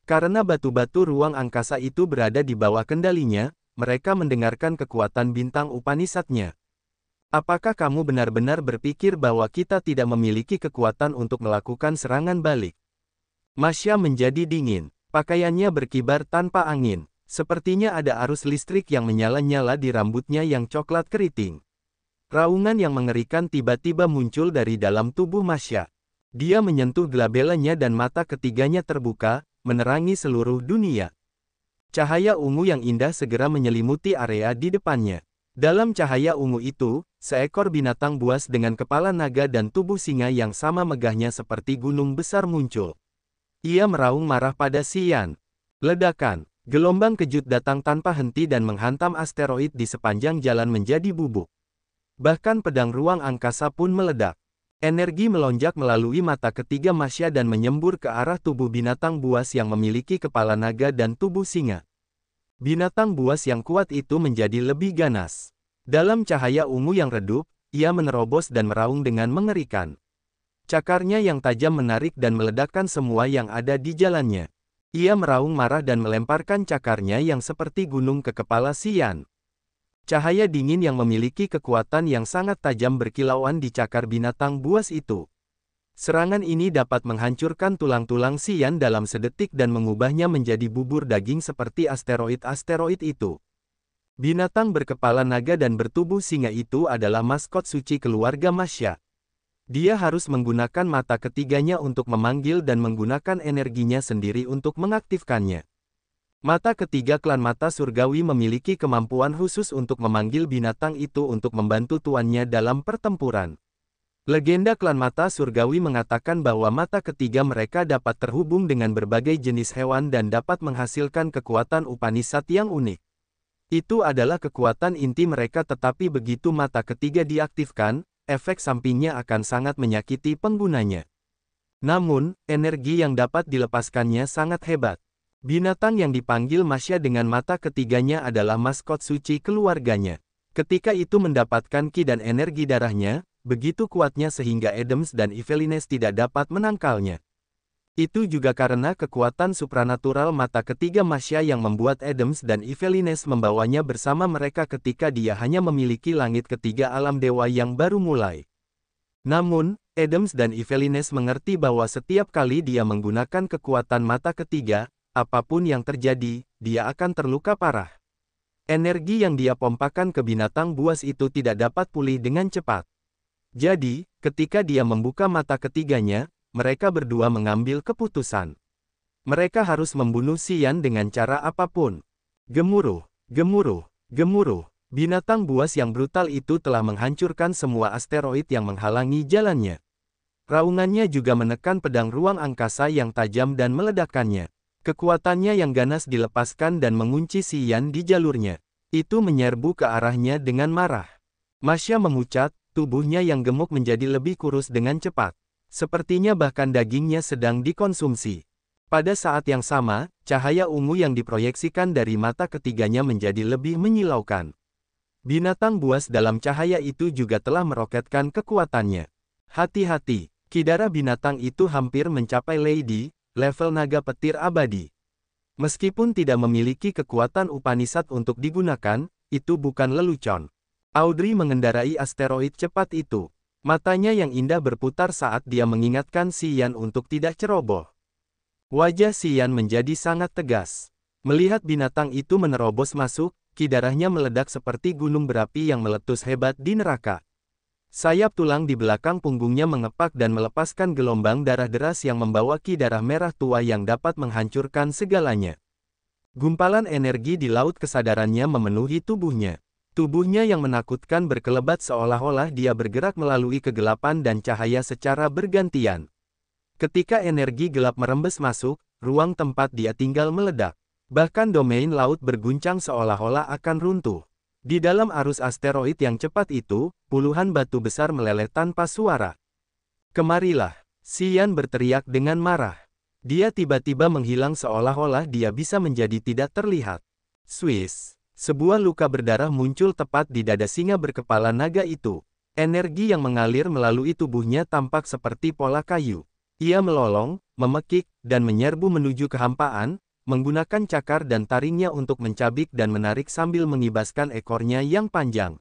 Karena batu-batu ruang angkasa itu berada di bawah kendalinya, mereka mendengarkan kekuatan bintang Upanishad-nya. Apakah kamu benar-benar berpikir bahwa kita tidak memiliki kekuatan untuk melakukan serangan balik? Masya menjadi dingin. Pakaiannya berkibar tanpa angin. Sepertinya ada arus listrik yang menyala-nyala di rambutnya yang coklat keriting. Raungan yang mengerikan tiba-tiba muncul dari dalam tubuh Masya. Dia menyentuh glabelanya dan mata ketiganya terbuka, menerangi seluruh dunia. Cahaya ungu yang indah segera menyelimuti area di depannya. Dalam cahaya ungu itu, seekor binatang buas dengan kepala naga dan tubuh singa yang sama megahnya seperti gunung besar muncul. Ia meraung marah pada Xian. Ledakan, gelombang kejut datang tanpa henti dan menghantam asteroid di sepanjang jalan menjadi bubuk. Bahkan pedang ruang angkasa pun meledak. Energi melonjak melalui mata ketiga Masya dan menyembur ke arah tubuh binatang buas yang memiliki kepala naga dan tubuh singa. Binatang buas yang kuat itu menjadi lebih ganas. Dalam cahaya ungu yang redup, ia menerobos dan meraung dengan mengerikan. Cakarnya yang tajam menarik dan meledakkan semua yang ada di jalannya. Ia meraung marah dan melemparkan cakarnya yang seperti gunung ke kepala Xian. Cahaya dingin yang memiliki kekuatan yang sangat tajam berkilauan di cakar binatang buas itu. Serangan ini dapat menghancurkan tulang-tulang Xian dalam sedetik dan mengubahnya menjadi bubur daging seperti asteroid-asteroid itu. Binatang berkepala naga dan bertubuh singa itu adalah maskot suci keluarga Masya. Dia harus menggunakan mata ketiganya untuk memanggil dan menggunakan energinya sendiri untuk mengaktifkannya. Mata ketiga klan mata surgawi memiliki kemampuan khusus untuk memanggil binatang itu untuk membantu tuannya dalam pertempuran. Legenda klan mata surgawi mengatakan bahwa mata ketiga mereka dapat terhubung dengan berbagai jenis hewan dan dapat menghasilkan kekuatan Upanishad yang unik. Itu adalah kekuatan inti mereka, tetapi begitu mata ketiga diaktifkan, efek sampingnya akan sangat menyakiti penggunanya. Namun, energi yang dapat dilepaskannya sangat hebat. Binatang yang dipanggil Masya dengan mata ketiganya adalah maskot suci keluarganya. Ketika itu mendapatkan ki dan energi darahnya, begitu kuatnya sehingga Adams dan Yvelines tidak dapat menangkalnya. Itu juga karena kekuatan supranatural mata ketiga Masya yang membuat Adams dan Yvelines membawanya bersama mereka ketika dia hanya memiliki langit ketiga alam dewa yang baru mulai. Namun, Adams dan Yvelines mengerti bahwa setiap kali dia menggunakan kekuatan mata ketiga, apapun yang terjadi, dia akan terluka parah. Energi yang dia pompakan ke binatang buas itu tidak dapat pulih dengan cepat. Jadi, ketika dia membuka mata ketiganya, mereka berdua mengambil keputusan. Mereka harus membunuh Xian dengan cara apapun. Gemuruh, gemuruh, gemuruh. Binatang buas yang brutal itu telah menghancurkan semua asteroid yang menghalangi jalannya. Raungannya juga menekan pedang ruang angkasa yang tajam dan meledakkannya. Kekuatannya yang ganas dilepaskan dan mengunci Xian di jalurnya. Itu menyerbu ke arahnya dengan marah. Masya memucat, tubuhnya yang gemuk menjadi lebih kurus dengan cepat. Sepertinya bahkan dagingnya sedang dikonsumsi. Pada saat yang sama, cahaya ungu yang diproyeksikan dari mata ketiganya menjadi lebih menyilaukan. Binatang buas dalam cahaya itu juga telah meroketkan kekuatannya. Hati-hati, ki darah binatang itu hampir mencapai Lady, level naga petir abadi. Meskipun tidak memiliki kekuatan Upanishad untuk digunakan, itu bukan lelucon. Audrey mengendarai asteroid cepat itu. Matanya yang indah berputar saat dia mengingatkan Xian untuk tidak ceroboh. Wajah Xian menjadi sangat tegas. Melihat binatang itu menerobos masuk, ki darahnya meledak seperti gunung berapi yang meletus hebat di neraka. Sayap tulang di belakang punggungnya mengepak dan melepaskan gelombang darah deras yang membawa ki darah merah tua yang dapat menghancurkan segalanya. Gumpalan energi di laut kesadarannya memenuhi tubuhnya. Tubuhnya yang menakutkan berkelebat seolah-olah dia bergerak melalui kegelapan dan cahaya secara bergantian. Ketika energi gelap merembes masuk, ruang tempat dia tinggal meledak. Bahkan domain laut berguncang seolah-olah akan runtuh. Di dalam arus asteroid yang cepat itu, puluhan batu besar meleleh tanpa suara. Kemarilah, Xian berteriak dengan marah. Dia tiba-tiba menghilang seolah-olah dia bisa menjadi tidak terlihat. Swiss. Sebuah luka berdarah muncul tepat di dada singa berkepala naga itu. Energi yang mengalir melalui tubuhnya tampak seperti pola kayu. Ia melolong, memekik, dan menyerbu menuju kehampaan, menggunakan cakar dan taringnya untuk mencabik dan menarik sambil mengibaskan ekornya yang panjang.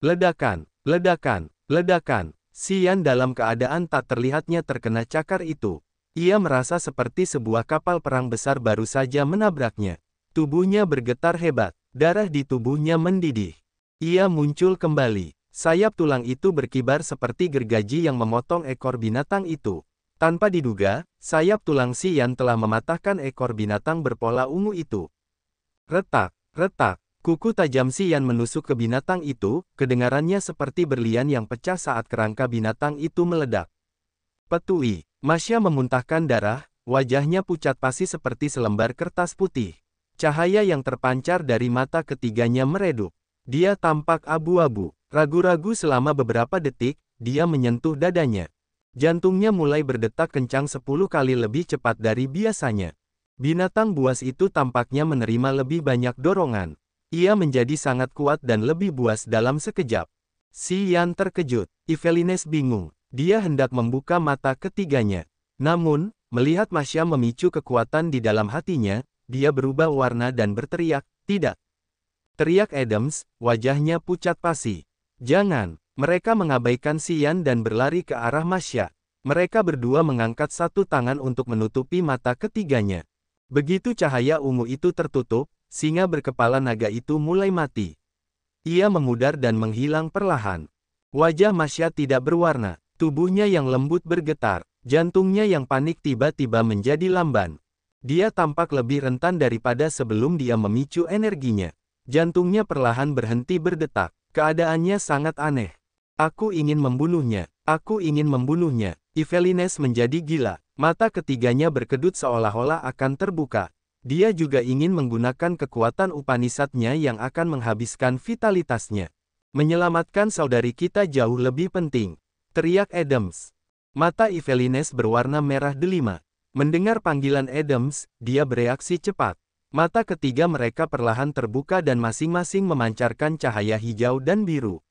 Ledakan, Ledakan, ledakan. Xian dalam keadaan tak terlihatnya terkena cakar itu. Ia merasa seperti sebuah kapal perang besar baru saja menabraknya. Tubuhnya bergetar hebat, darah di tubuhnya mendidih. Ia muncul kembali. Sayap tulang itu berkibar seperti gergaji yang memotong ekor binatang itu. Tanpa diduga, sayap tulang Xian telah mematahkan ekor binatang berpola ungu itu. Retak, retak. Kuku tajam Xian menusuk ke binatang itu, kedengarannya seperti berlian yang pecah saat kerangka binatang itu meledak. Petui. Masya memuntahkan darah, wajahnya pucat pasi seperti selembar kertas putih. Cahaya yang terpancar dari mata ketiganya meredup. Dia tampak abu-abu. Ragu-ragu selama beberapa detik, dia menyentuh dadanya. Jantungnya mulai berdetak kencang 10 kali lebih cepat dari biasanya. Binatang buas itu tampaknya menerima lebih banyak dorongan. Ia menjadi sangat kuat dan lebih buas dalam sekejap. Xian terkejut. Yvelines bingung. Dia hendak membuka mata ketiganya. Namun, melihat Masya memicu kekuatan di dalam hatinya, dia berubah warna dan berteriak, "Tidak!" Teriak Adams, wajahnya pucat pasi. "Jangan!" Mereka mengabaikan Xian dan berlari ke arah Masya. Mereka berdua mengangkat satu tangan untuk menutupi mata ketiganya. Begitu cahaya ungu itu tertutup, singa berkepala naga itu mulai mati. Ia memudar dan menghilang perlahan. Wajah Masya tidak berwarna, tubuhnya yang lembut bergetar, jantungnya yang panik tiba-tiba menjadi lamban. Dia tampak lebih rentan daripada sebelum dia memicu energinya. Jantungnya perlahan berhenti berdetak. Keadaannya sangat aneh. "Aku ingin membunuhnya. Aku ingin membunuhnya." Yvelines menjadi gila. Mata ketiganya berkedut seolah-olah akan terbuka. Dia juga ingin menggunakan kekuatan Upanishad-nya yang akan menghabiskan vitalitasnya. "Menyelamatkan saudari kita jauh lebih penting," teriak Adams. Mata Yvelines berwarna merah delima. Mendengar panggilan Adams, dia bereaksi cepat. Mata ketiga mereka perlahan terbuka dan masing-masing memancarkan cahaya hijau dan biru.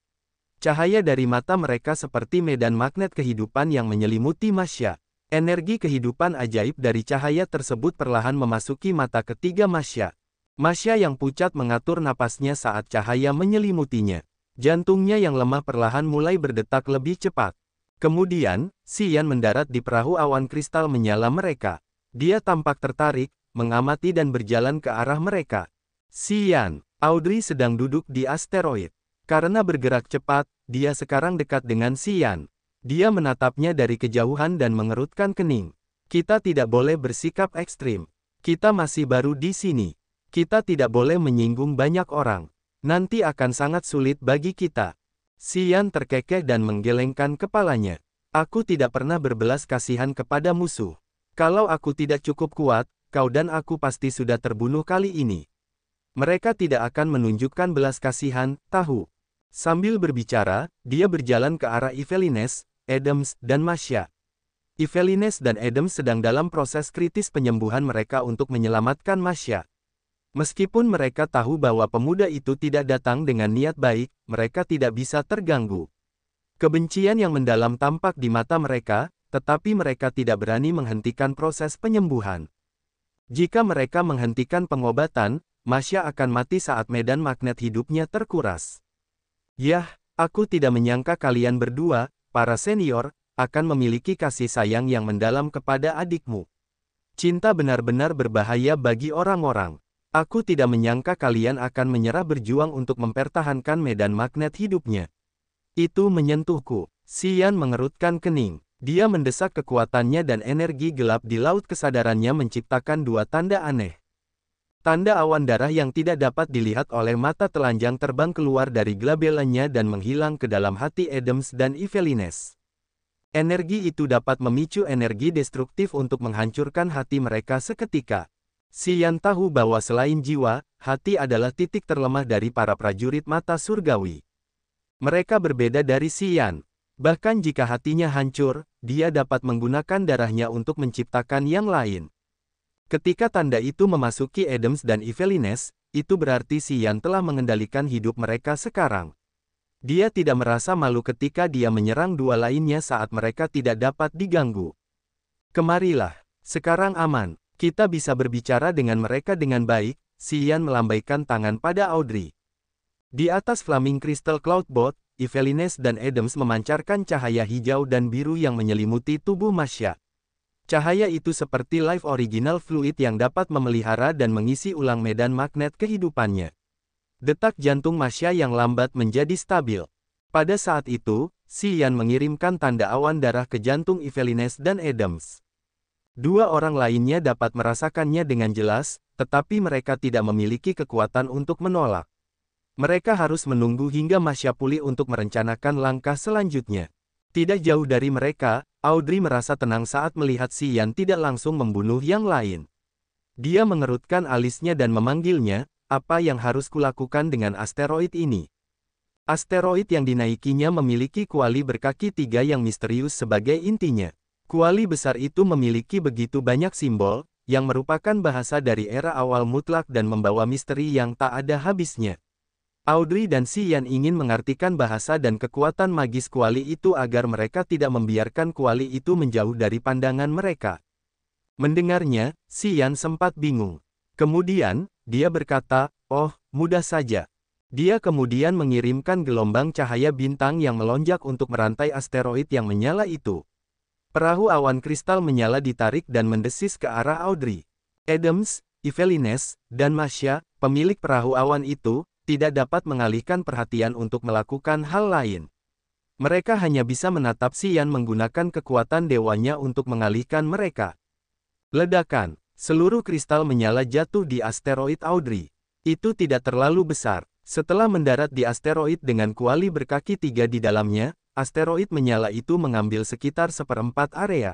Cahaya dari mata mereka seperti medan magnet kehidupan yang menyelimuti Masya. Energi kehidupan ajaib dari cahaya tersebut perlahan memasuki mata ketiga Masya. Masya yang pucat mengatur napasnya saat cahaya menyelimutinya. Jantungnya yang lemah perlahan mulai berdetak lebih cepat. Kemudian, Xian mendarat di perahu awan kristal menyala mereka. Dia tampak tertarik, mengamati dan berjalan ke arah mereka. Xian, Audrey sedang duduk di asteroid. Karena bergerak cepat, dia sekarang dekat dengan Xian. Dia menatapnya dari kejauhan dan mengerutkan kening. "Kita tidak boleh bersikap ekstrim. Kita masih baru di sini. Kita tidak boleh menyinggung banyak orang. Nanti akan sangat sulit bagi kita." Xian terkekeh dan menggelengkan kepalanya. "Aku tidak pernah berbelas kasihan kepada musuh. Kalau aku tidak cukup kuat, kau dan aku pasti sudah terbunuh kali ini." Mereka tidak akan menunjukkan belas kasihan, tahu. Sambil berbicara, dia berjalan ke arah Yvelines, Adams, dan Masya. Yvelines dan Adams sedang dalam proses kritis penyembuhan mereka untuk menyelamatkan Masya. Meskipun mereka tahu bahwa pemuda itu tidak datang dengan niat baik, mereka tidak bisa terganggu. Kebencian yang mendalam tampak di mata mereka, tetapi mereka tidak berani menghentikan proses penyembuhan. Jika mereka menghentikan pengobatan, Masya akan mati saat medan magnet hidupnya terkuras. "Yah, aku tidak menyangka kalian berdua, para senior, akan memiliki kasih sayang yang mendalam kepada adikmu. Cinta benar-benar berbahaya bagi orang-orang. Aku tidak menyangka kalian akan menyerah berjuang untuk mempertahankan medan magnet hidupnya." Itu menyentuhku. Xian mengerutkan kening. Dia mendesak kekuatannya dan energi gelap di laut kesadarannya menciptakan dua tanda aneh. Tanda awan darah yang tidak dapat dilihat oleh mata telanjang terbang keluar dari glabelanya dan menghilang ke dalam hati Adams dan Yvelines. Energi itu dapat memicu energi destruktif untuk menghancurkan hati mereka seketika. Xian tahu bahwa selain jiwa, hati adalah titik terlemah dari para prajurit mata surgawi. Mereka berbeda dari Xian. Bahkan jika hatinya hancur, dia dapat menggunakan darahnya untuk menciptakan yang lain. Ketika tanda itu memasuki Adams dan Yvelines, itu berarti Xian telah mengendalikan hidup mereka sekarang. Dia tidak merasa malu ketika dia menyerang dua lainnya saat mereka tidak dapat diganggu. "Kemarilah, sekarang aman. Kita bisa berbicara dengan mereka dengan baik." Xian melambaikan tangan pada Audrey. Di atas Flaming Crystal Cloud Boat, Yvelines dan Adams memancarkan cahaya hijau dan biru yang menyelimuti tubuh Masya. Cahaya itu seperti life original fluid yang dapat memelihara dan mengisi ulang medan magnet kehidupannya. Detak jantung Masya yang lambat menjadi stabil. Pada saat itu, Xian mengirimkan tanda awan darah ke jantung Yvelines dan Adams. Dua orang lainnya dapat merasakannya dengan jelas, tetapi mereka tidak memiliki kekuatan untuk menolak. Mereka harus menunggu hingga Masya pulih untuk merencanakan langkah selanjutnya. Tidak jauh dari mereka, Audrey merasa tenang saat melihat Xian tidak langsung membunuh yang lain. Dia mengerutkan alisnya dan memanggilnya, apa yang harus kulakukan dengan asteroid ini? Asteroid yang dinaikinya memiliki kuali berkaki 3 yang misterius sebagai intinya. Kuali besar itu memiliki begitu banyak simbol, yang merupakan bahasa dari era awal mutlak dan membawa misteri yang tak ada habisnya. Audrey dan Xian ingin mengartikan bahasa dan kekuatan magis kuali itu agar mereka tidak membiarkan kuali itu menjauh dari pandangan mereka. Mendengarnya, Xian sempat bingung. Kemudian, dia berkata, "Oh, mudah saja." Dia kemudian mengirimkan gelombang cahaya bintang yang melonjak untuk merantai asteroid yang menyala itu. Perahu awan kristal menyala ditarik dan mendesis ke arah Audrey. Adams, Yvelines, dan Masya, pemilik perahu awan itu, tidak dapat mengalihkan perhatian untuk melakukan hal lain. Mereka hanya bisa menatap Xian menggunakan kekuatan dewanya untuk mengalihkan mereka. Ledakan. Seluruh kristal menyala jatuh di asteroid Audrey. Itu tidak terlalu besar. Setelah mendarat di asteroid dengan kuali berkaki 3 di dalamnya, asteroid menyala itu mengambil sekitar seperempat area.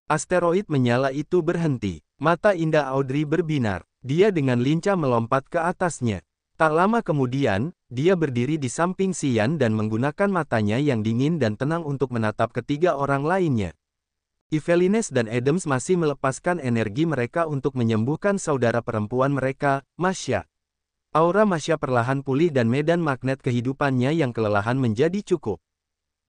Asteroid menyala itu berhenti. Mata indah Audrey berbinar. Dia dengan lincah melompat ke atasnya. Tak lama kemudian, dia berdiri di samping Xian dan menggunakan matanya yang dingin dan tenang untuk menatap ketiga orang lainnya. Yvelines dan Adams masih melepaskan energi mereka untuk menyembuhkan saudara perempuan mereka, Masya. Aura Masya perlahan pulih dan medan magnet kehidupannya yang kelelahan menjadi cukup.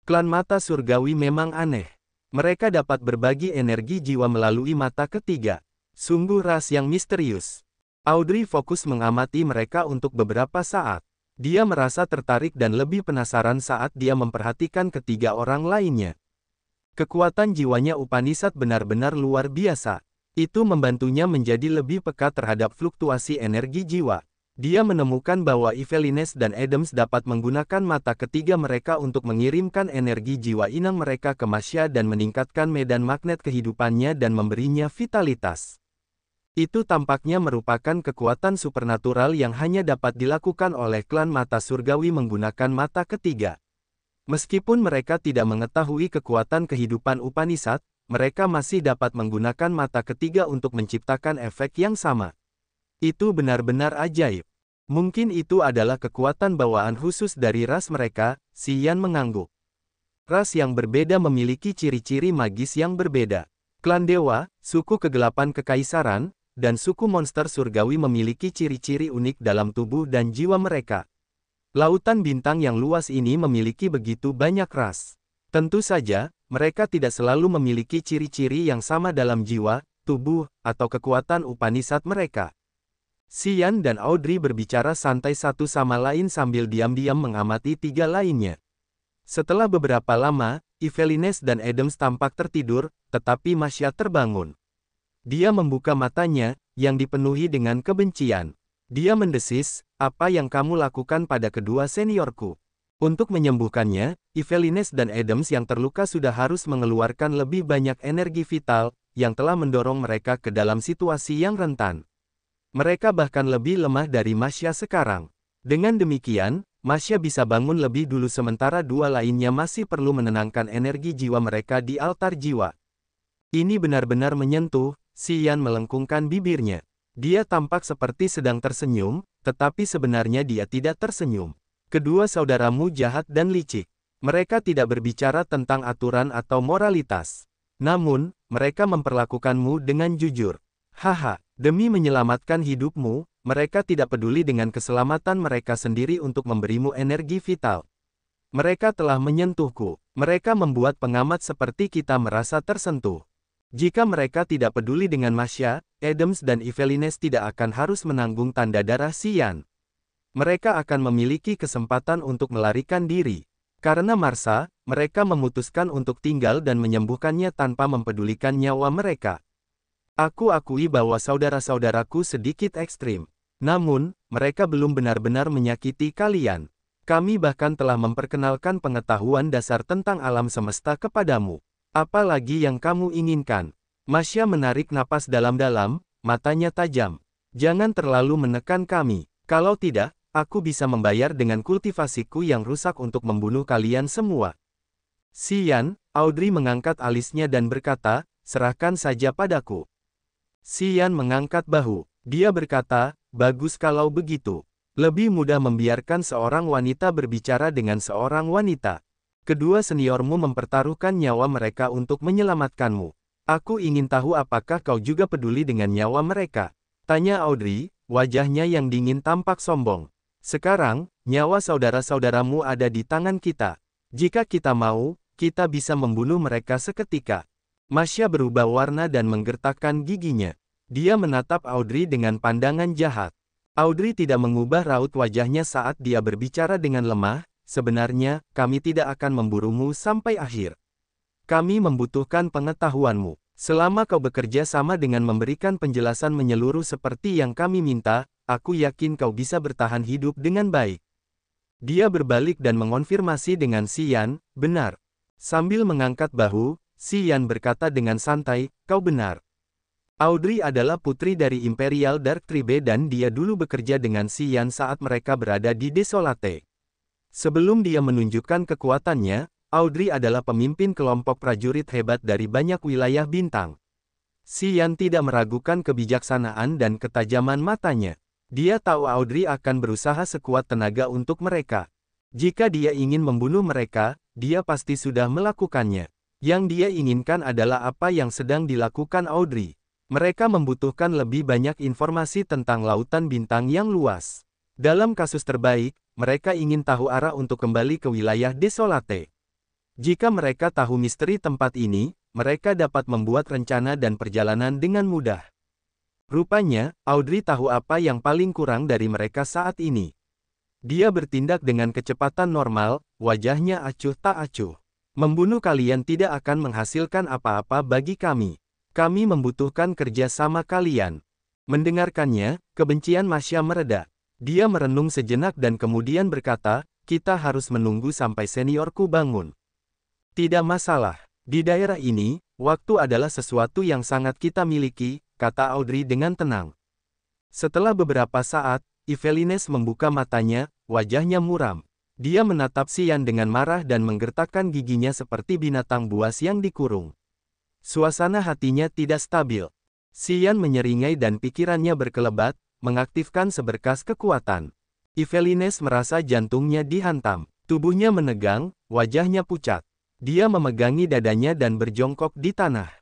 Klan mata surgawi memang aneh. Mereka dapat berbagi energi jiwa melalui mata ketiga. Sungguh ras yang misterius. Audrey fokus mengamati mereka untuk beberapa saat. Dia merasa tertarik dan lebih penasaran saat dia memperhatikan ketiga orang lainnya. Kekuatan jiwanya Upanishad benar-benar luar biasa. Itu membantunya menjadi lebih peka terhadap fluktuasi energi jiwa. Dia menemukan bahwa Yvelines dan Adams dapat menggunakan mata ketiga mereka untuk mengirimkan energi jiwa inang mereka ke Masya dan meningkatkan medan magnet kehidupannya dan memberinya vitalitas. Itu tampaknya merupakan kekuatan supernatural yang hanya dapat dilakukan oleh klan mata surgawi menggunakan mata ketiga. Meskipun mereka tidak mengetahui kekuatan kehidupan Upanishad, mereka masih dapat menggunakan mata ketiga untuk menciptakan efek yang sama. Itu benar-benar ajaib. Mungkin itu adalah kekuatan bawaan khusus dari ras mereka, Xian mengangguk. Ras yang berbeda memiliki ciri-ciri magis yang berbeda. Klan dewa, suku kegelapan kekaisaran, dan suku monster surgawi memiliki ciri-ciri unik dalam tubuh dan jiwa mereka. Lautan bintang yang luas ini memiliki begitu banyak ras. Tentu saja, mereka tidak selalu memiliki ciri-ciri yang sama dalam jiwa, tubuh, atau kekuatan Upanishad mereka. Xian dan Audrey berbicara santai satu sama lain sambil diam-diam mengamati tiga lainnya. Setelah beberapa lama, Yvelines dan Adams tampak tertidur, tetapi Masya terbangun. Dia membuka matanya, yang dipenuhi dengan kebencian. Dia mendesis, "Apa yang kamu lakukan pada kedua seniorku?" Untuk menyembuhkannya, Yvelines dan Adams yang terluka sudah harus mengeluarkan lebih banyak energi vital, yang telah mendorong mereka ke dalam situasi yang rentan. Mereka bahkan lebih lemah dari Masya sekarang. Dengan demikian, Masya bisa bangun lebih dulu sementara dua lainnya masih perlu menenangkan energi jiwa mereka di altar jiwa. Ini benar-benar menyentuh. Xian melengkungkan bibirnya. Dia tampak seperti sedang tersenyum, tetapi sebenarnya dia tidak tersenyum. Kedua saudaramu jahat dan licik. Mereka tidak berbicara tentang aturan atau moralitas. Namun, mereka memperlakukanmu dengan jujur. Haha, demi menyelamatkan hidupmu, mereka tidak peduli dengan keselamatan mereka sendiri untuk memberimu energi vital. Mereka telah menyentuhku. Mereka membuat pengamat seperti kita merasa tersentuh. Jika mereka tidak peduli dengan Masya, Adams dan Yvelines tidak akan harus menanggung tanda darah Xian. Mereka akan memiliki kesempatan untuk melarikan diri. Karena Marsa, mereka memutuskan untuk tinggal dan menyembuhkannya tanpa mempedulikan nyawa mereka. Aku akui bahwa saudara-saudaraku sedikit ekstrim. Namun, mereka belum benar-benar menyakiti kalian. Kami bahkan telah memperkenalkan pengetahuan dasar tentang alam semesta kepadamu. Apalagi yang kamu inginkan? Masya menarik napas dalam-dalam, matanya tajam. Jangan terlalu menekan kami. Kalau tidak, aku bisa membayar dengan kultivasiku yang rusak untuk membunuh kalian semua. Xian, Audrey mengangkat alisnya dan berkata, serahkan saja padaku. Xian mengangkat bahu. Dia berkata, bagus kalau begitu. Lebih mudah membiarkan seorang wanita berbicara dengan seorang wanita. Kedua seniormu mempertaruhkan nyawa mereka untuk menyelamatkanmu. Aku ingin tahu apakah kau juga peduli dengan nyawa mereka. Tanya Audrey, wajahnya yang dingin tampak sombong. Sekarang, nyawa saudara-saudaramu ada di tangan kita. Jika kita mau, kita bisa membunuh mereka seketika. Masya berubah warna dan menggertakkan giginya. Dia menatap Audrey dengan pandangan jahat. Audrey tidak mengubah raut wajahnya saat dia berbicara dengan lemah, sebenarnya, kami tidak akan memburumu sampai akhir. Kami membutuhkan pengetahuanmu. Selama kau bekerja sama dengan memberikan penjelasan menyeluruh seperti yang kami minta, aku yakin kau bisa bertahan hidup dengan baik. Dia berbalik dan mengonfirmasi dengan Xian, benar. Sambil mengangkat bahu, Xian berkata dengan santai, kau benar. Audrey adalah putri dari Imperial Dark Tribe dan dia dulu bekerja dengan Xian saat mereka berada di Desolate. Sebelum dia menunjukkan kekuatannya, Audrey adalah pemimpin kelompok prajurit hebat dari banyak wilayah bintang. Xian tidak meragukan kebijaksanaan dan ketajaman matanya. Dia tahu Audrey akan berusaha sekuat tenaga untuk mereka. Jika dia ingin membunuh mereka, dia pasti sudah melakukannya. Yang dia inginkan adalah apa yang sedang dilakukan Audrey. Mereka membutuhkan lebih banyak informasi tentang lautan bintang yang luas. Dalam kasus terbaik, mereka ingin tahu arah untuk kembali ke wilayah Desolate. Jika mereka tahu misteri tempat ini, mereka dapat membuat rencana dan perjalanan dengan mudah. Rupanya, Audrey tahu apa yang paling kurang dari mereka saat ini. Dia bertindak dengan kecepatan normal, wajahnya acuh tak acuh. Membunuh kalian tidak akan menghasilkan apa-apa bagi kami. Kami membutuhkan kerja sama kalian. Mendengarkannya, kebencian Masya mereda. Dia merenung sejenak dan kemudian berkata, kita harus menunggu sampai seniorku bangun. Tidak masalah. Di daerah ini, waktu adalah sesuatu yang sangat kita miliki, kata Audrey dengan tenang. Setelah beberapa saat, Yvelines membuka matanya, wajahnya muram. Dia menatap Xian dengan marah dan menggertakkan giginya seperti binatang buas yang dikurung. Suasana hatinya tidak stabil. Xian menyeringai dan pikirannya berkelebat, mengaktifkan seberkas kekuatan. Yvelines merasa jantungnya dihantam. Tubuhnya menegang, wajahnya pucat. Dia memegangi dadanya dan berjongkok di tanah.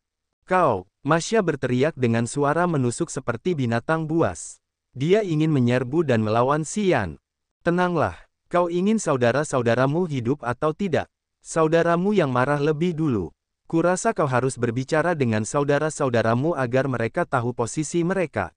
Kau, Masya berteriak dengan suara menusuk seperti binatang buas. Dia ingin menyerbu dan melawan Xian. Tenanglah, kau ingin saudara-saudaramu hidup atau tidak? Saudaramu yang marah lebih dulu. Kurasa kau harus berbicara dengan saudara-saudaramu agar mereka tahu posisi mereka.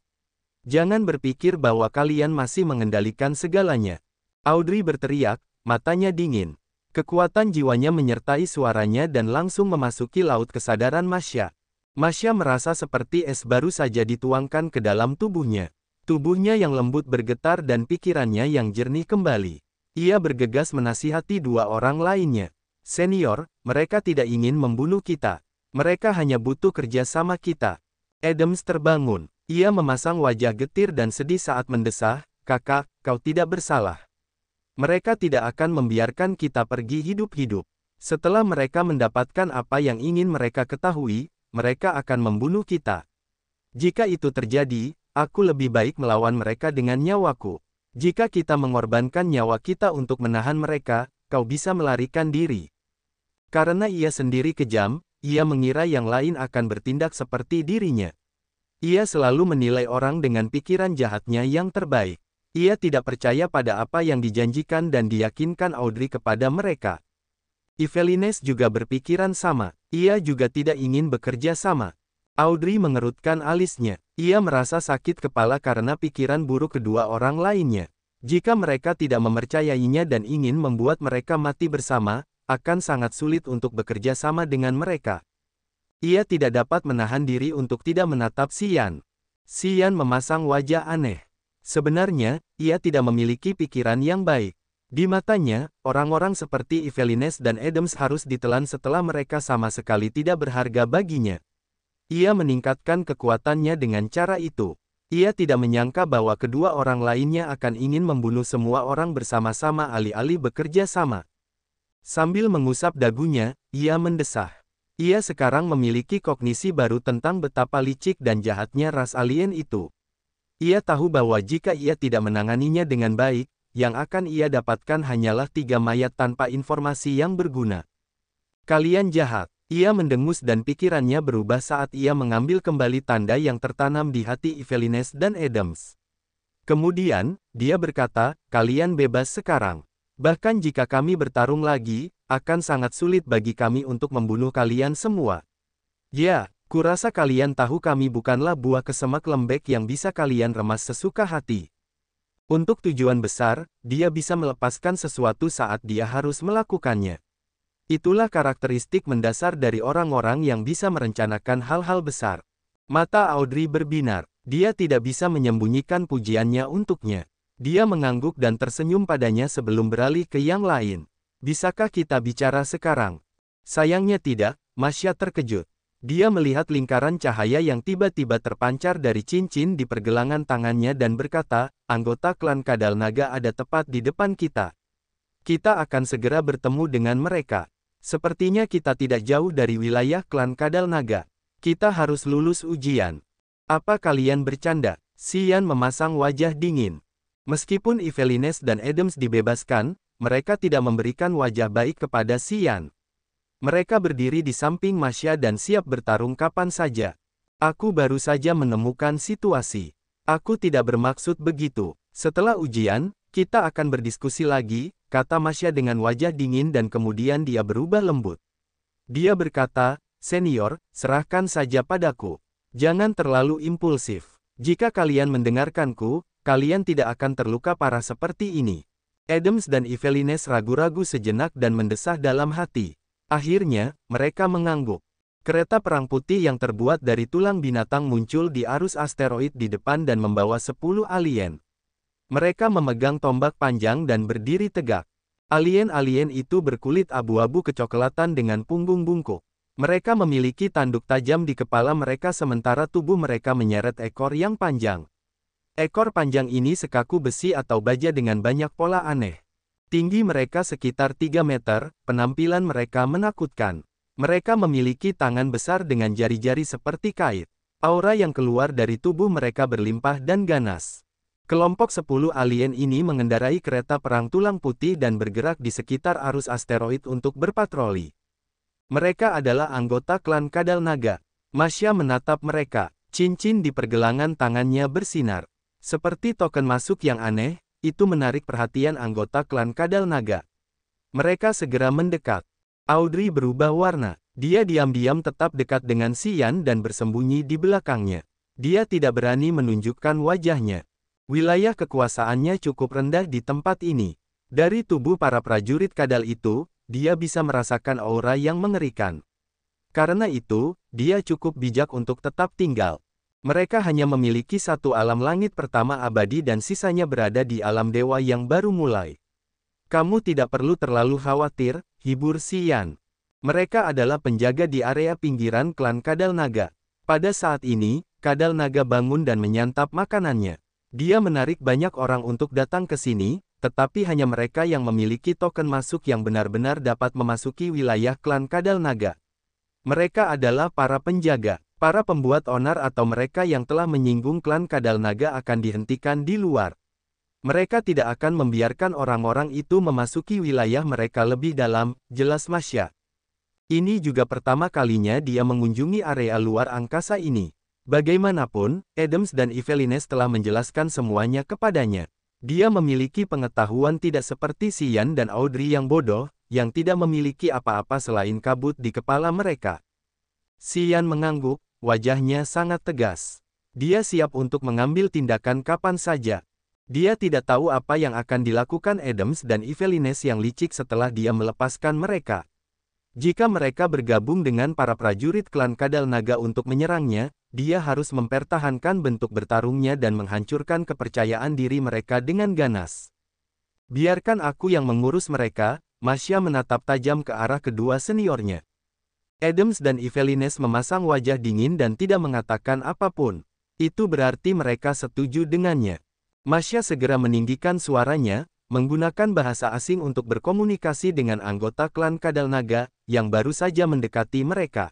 Jangan berpikir bahwa kalian masih mengendalikan segalanya. Audrey berteriak, matanya dingin. Kekuatan jiwanya menyertai suaranya dan langsung memasuki laut kesadaran Masya. Masya merasa seperti es baru saja dituangkan ke dalam tubuhnya. Tubuhnya yang lembut bergetar dan pikirannya yang jernih kembali. Ia bergegas menasihati dua orang lainnya. Senior, mereka tidak ingin membunuh kita. Mereka hanya butuh kerja sama kita. Adams terbangun. Ia memasang wajah getir dan sedih saat mendesah, kakak, kau tidak bersalah. Mereka tidak akan membiarkan kita pergi hidup-hidup. Setelah mereka mendapatkan apa yang ingin mereka ketahui, mereka akan membunuh kita. Jika itu terjadi, aku lebih baik melawan mereka dengan nyawaku. Jika kita mengorbankan nyawa kita untuk menahan mereka, kau bisa melarikan diri. Karena ia sendiri kejam, ia mengira yang lain akan bertindak seperti dirinya. Ia selalu menilai orang dengan pikiran jahatnya yang terbaik. Ia tidak percaya pada apa yang dijanjikan dan diyakinkan Audrey kepada mereka. Yvelines juga berpikiran sama. Ia juga tidak ingin bekerja sama. Audrey mengerutkan alisnya. Ia merasa sakit kepala karena pikiran buruk kedua orang lainnya. Jika mereka tidak mempercayainya dan ingin membuat mereka mati bersama, akan sangat sulit untuk bekerja sama dengan mereka. Ia tidak dapat menahan diri untuk tidak menatap Xian. Xian memasang wajah aneh. Sebenarnya, ia tidak memiliki pikiran yang baik. Di matanya, orang-orang seperti Evelines dan Adams harus ditelan setelah mereka sama sekali tidak berharga baginya. Ia meningkatkan kekuatannya dengan cara itu. Ia tidak menyangka bahwa kedua orang lainnya akan ingin membunuh semua orang bersama-sama alih-alih bekerja sama. Sambil mengusap dagunya, ia mendesah. Ia sekarang memiliki kognisi baru tentang betapa licik dan jahatnya ras alien itu. Ia tahu bahwa jika ia tidak menanganinya dengan baik, yang akan ia dapatkan hanyalah 3 mayat tanpa informasi yang berguna. Kalian jahat. Ia mendengus dan pikirannya berubah saat ia mengambil kembali tanda yang tertanam di hati Evelines dan Adams. Kemudian, dia berkata, kalian bebas sekarang. Bahkan jika kami bertarung lagi, akan sangat sulit bagi kami untuk membunuh kalian semua. Ya, kurasa kalian tahu kami bukanlah buah kesemak lembek yang bisa kalian remas sesuka hati. Untuk tujuan besar, dia bisa melepaskan sesuatu saat dia harus melakukannya. Itulah karakteristik mendasar dari orang-orang yang bisa merencanakan hal-hal besar. Mata Audrey berbinar. Dia tidak bisa menyembunyikan pujiannya untuknya. Dia mengangguk dan tersenyum padanya sebelum beralih ke yang lain. Bisakah kita bicara sekarang? Sayangnya tidak, Masya terkejut. Dia melihat lingkaran cahaya yang tiba-tiba terpancar dari cincin di pergelangan tangannya dan berkata, anggota klan Kadal Naga ada tepat di depan kita. Kita akan segera bertemu dengan mereka. Sepertinya kita tidak jauh dari wilayah klan Kadal Naga. Kita harus lulus ujian. Apa kalian bercanda? Xian memasang wajah dingin. Meskipun Evelines dan Adams dibebaskan, mereka tidak memberikan wajah baik kepada Xian. Mereka berdiri di samping Masya dan siap bertarung kapan saja. Aku baru saja menemukan situasi. Aku tidak bermaksud begitu. Setelah ujian, kita akan berdiskusi lagi, kata Masya dengan wajah dingin dan kemudian dia berubah lembut. Dia berkata, senior, serahkan saja padaku. Jangan terlalu impulsif. Jika kalian mendengarkanku, kalian tidak akan terluka parah seperti ini. Adams dan Evelines ragu-ragu sejenak dan mendesah dalam hati. Akhirnya, mereka mengangguk. Kereta perang putih yang terbuat dari tulang binatang muncul di arus asteroid di depan dan membawa 10 alien. Mereka memegang tombak panjang dan berdiri tegak. Alien-alien itu berkulit abu-abu kecoklatan dengan punggung bungkuk. Mereka memiliki tanduk tajam di kepala mereka sementara tubuh mereka menyeret ekor yang panjang. Ekor panjang ini sekaku besi atau baja dengan banyak pola aneh. Tinggi mereka sekitar 3 meter, penampilan mereka menakutkan. Mereka memiliki tangan besar dengan jari-jari seperti kait. Aura yang keluar dari tubuh mereka berlimpah dan ganas. Kelompok 10 alien ini mengendarai kereta perang tulang putih dan bergerak di sekitar arus asteroid untuk berpatroli. Mereka adalah anggota klan Kadal Naga. Masya menatap mereka. Cincin di pergelangan tangannya bersinar. Seperti token masuk yang aneh, itu menarik perhatian anggota klan Kadal Naga. Mereka segera mendekat. Audrey berubah warna. Dia diam-diam tetap dekat dengan Xian dan bersembunyi di belakangnya. Dia tidak berani menunjukkan wajahnya. Wilayah kekuasaannya cukup rendah di tempat ini. Dari tubuh para prajurit Kadal itu, dia bisa merasakan aura yang mengerikan. Karena itu, dia cukup bijak untuk tetap tinggal. Mereka hanya memiliki satu alam langit pertama abadi dan sisanya berada di alam dewa yang baru mulai. Kamu tidak perlu terlalu khawatir, hibur Xian. Mereka adalah penjaga di area pinggiran klan Kadal Naga. Pada saat ini, Kadal Naga bangun dan menyantap makanannya. Dia menarik banyak orang untuk datang ke sini, tetapi hanya mereka yang memiliki token masuk yang benar-benar dapat memasuki wilayah klan Kadal Naga. Mereka adalah para penjaga, para pembuat onar atau mereka yang telah menyinggung klan Kadal Naga akan dihentikan di luar. Mereka tidak akan membiarkan orang-orang itu memasuki wilayah mereka lebih dalam, jelas Masya. Ini juga pertama kalinya dia mengunjungi area luar angkasa ini. Bagaimanapun, Adams dan Evelines telah menjelaskan semuanya kepadanya. Dia memiliki pengetahuan tidak seperti Xian dan Audrey yang bodoh, yang tidak memiliki apa-apa selain kabut di kepala mereka. Xian mengangguk, wajahnya sangat tegas. Dia siap untuk mengambil tindakan kapan saja. Dia tidak tahu apa yang akan dilakukan Adams dan Yvelines yang licik setelah dia melepaskan mereka. Jika mereka bergabung dengan para prajurit klan Kadal Naga untuk menyerangnya, dia harus mempertahankan bentuk bertarungnya dan menghancurkan kepercayaan diri mereka dengan ganas. Biarkan aku yang mengurus mereka, Masya menatap tajam ke arah kedua seniornya. Adams dan Yvelines memasang wajah dingin dan tidak mengatakan apapun. Itu berarti mereka setuju dengannya. Masya segera meninggikan suaranya, menggunakan bahasa asing untuk berkomunikasi dengan anggota klan Kadal Naga, yang baru saja mendekati mereka.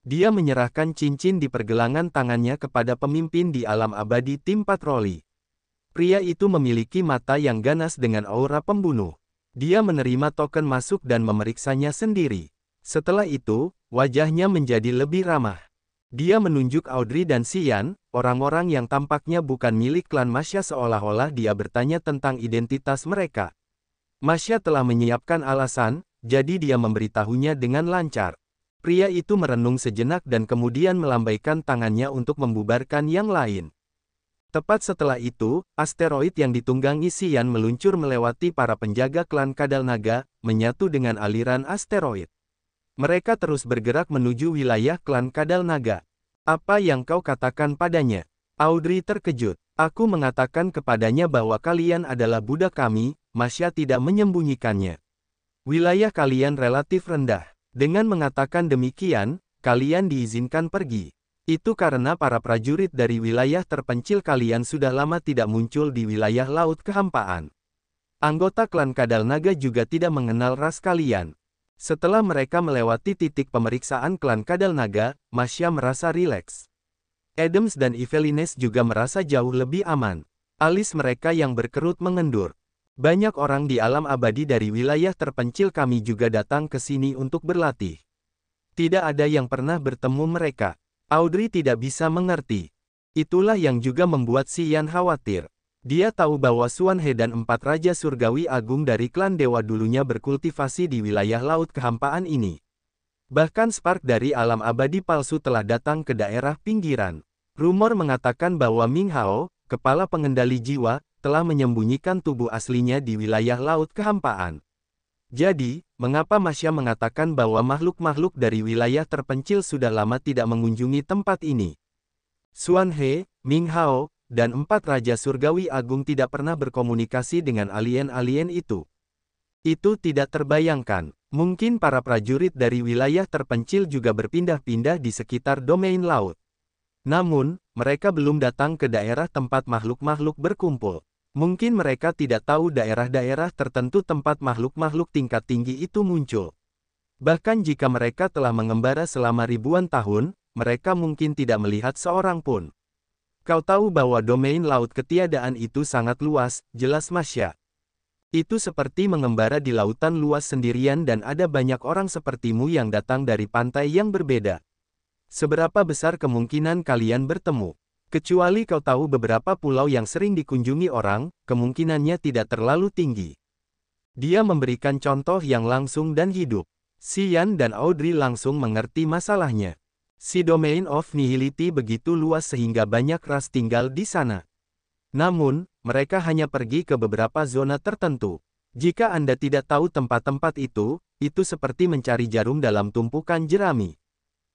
Dia menyerahkan cincin di pergelangan tangannya kepada pemimpin di alam abadi tim patroli. Pria itu memiliki mata yang ganas dengan aura pembunuh. Dia menerima token masuk dan memeriksanya sendiri. Setelah itu, wajahnya menjadi lebih ramah. Dia menunjuk Audrey dan Xian, orang-orang yang tampaknya bukan milik klan Masya seolah-olah dia bertanya tentang identitas mereka. Masya telah menyiapkan alasan, jadi dia memberitahunya dengan lancar. Pria itu merenung sejenak dan kemudian melambaikan tangannya untuk membubarkan yang lain. Tepat setelah itu, asteroid yang ditunggangi Xian meluncur melewati para penjaga klan Kadal Naga, menyatu dengan aliran asteroid. Mereka terus bergerak menuju wilayah klan Kadal Naga. Apa yang kau katakan padanya? Audrey terkejut. Aku mengatakan kepadanya bahwa kalian adalah budak kami, Masya tidak menyembunyikannya. Wilayah kalian relatif rendah. Dengan mengatakan demikian, kalian diizinkan pergi. Itu karena para prajurit dari wilayah terpencil kalian sudah lama tidak muncul di wilayah laut kehampaan. Anggota klan Kadal Naga juga tidak mengenal ras kalian. Setelah mereka melewati titik pemeriksaan klan Kadal Naga, Masya merasa rileks. Adams dan Yvelines juga merasa jauh lebih aman. Alis mereka yang berkerut mengendur. Banyak orang di alam abadi dari wilayah terpencil kami juga datang ke sini untuk berlatih. Tidak ada yang pernah bertemu mereka. Audrey tidak bisa mengerti. Itulah yang juga membuat Xian khawatir. Dia tahu bahwa Xuan He dan 4 Raja Surgawi Agung dari klan Dewa dulunya berkultivasi di wilayah laut kehampaan ini. Bahkan Spark dari alam abadi palsu telah datang ke daerah pinggiran. Rumor mengatakan bahwa Ming Hao, kepala pengendali jiwa, telah menyembunyikan tubuh aslinya di wilayah laut kehampaan. Jadi, mengapa Masya mengatakan bahwa makhluk-makhluk dari wilayah terpencil sudah lama tidak mengunjungi tempat ini? Xuan He, Ming Hao, dan 4 Raja Surgawi Agung tidak pernah berkomunikasi dengan alien-alien itu. Itu tidak terbayangkan. Mungkin para prajurit dari wilayah terpencil juga berpindah-pindah di sekitar domain laut. Namun, mereka belum datang ke daerah tempat makhluk-makhluk berkumpul. Mungkin mereka tidak tahu daerah-daerah tertentu tempat makhluk-makhluk tingkat tinggi itu muncul. Bahkan jika mereka telah mengembara selama ribuan tahun, mereka mungkin tidak melihat seorang pun. Kau tahu bahwa domain laut ketiadaan itu sangat luas, jelas Masya. Itu seperti mengembara di lautan luas sendirian dan ada banyak orang sepertimu yang datang dari pantai yang berbeda. Seberapa besar kemungkinan kalian bertemu? Kecuali kau tahu beberapa pulau yang sering dikunjungi orang, kemungkinannya tidak terlalu tinggi. Dia memberikan contoh yang langsung dan hidup. Xian dan Audrey langsung mengerti masalahnya. Si Domain of Nihility begitu luas sehingga banyak ras tinggal di sana. Namun, mereka hanya pergi ke beberapa zona tertentu. Jika Anda tidak tahu tempat-tempat itu seperti mencari jarum dalam tumpukan jerami.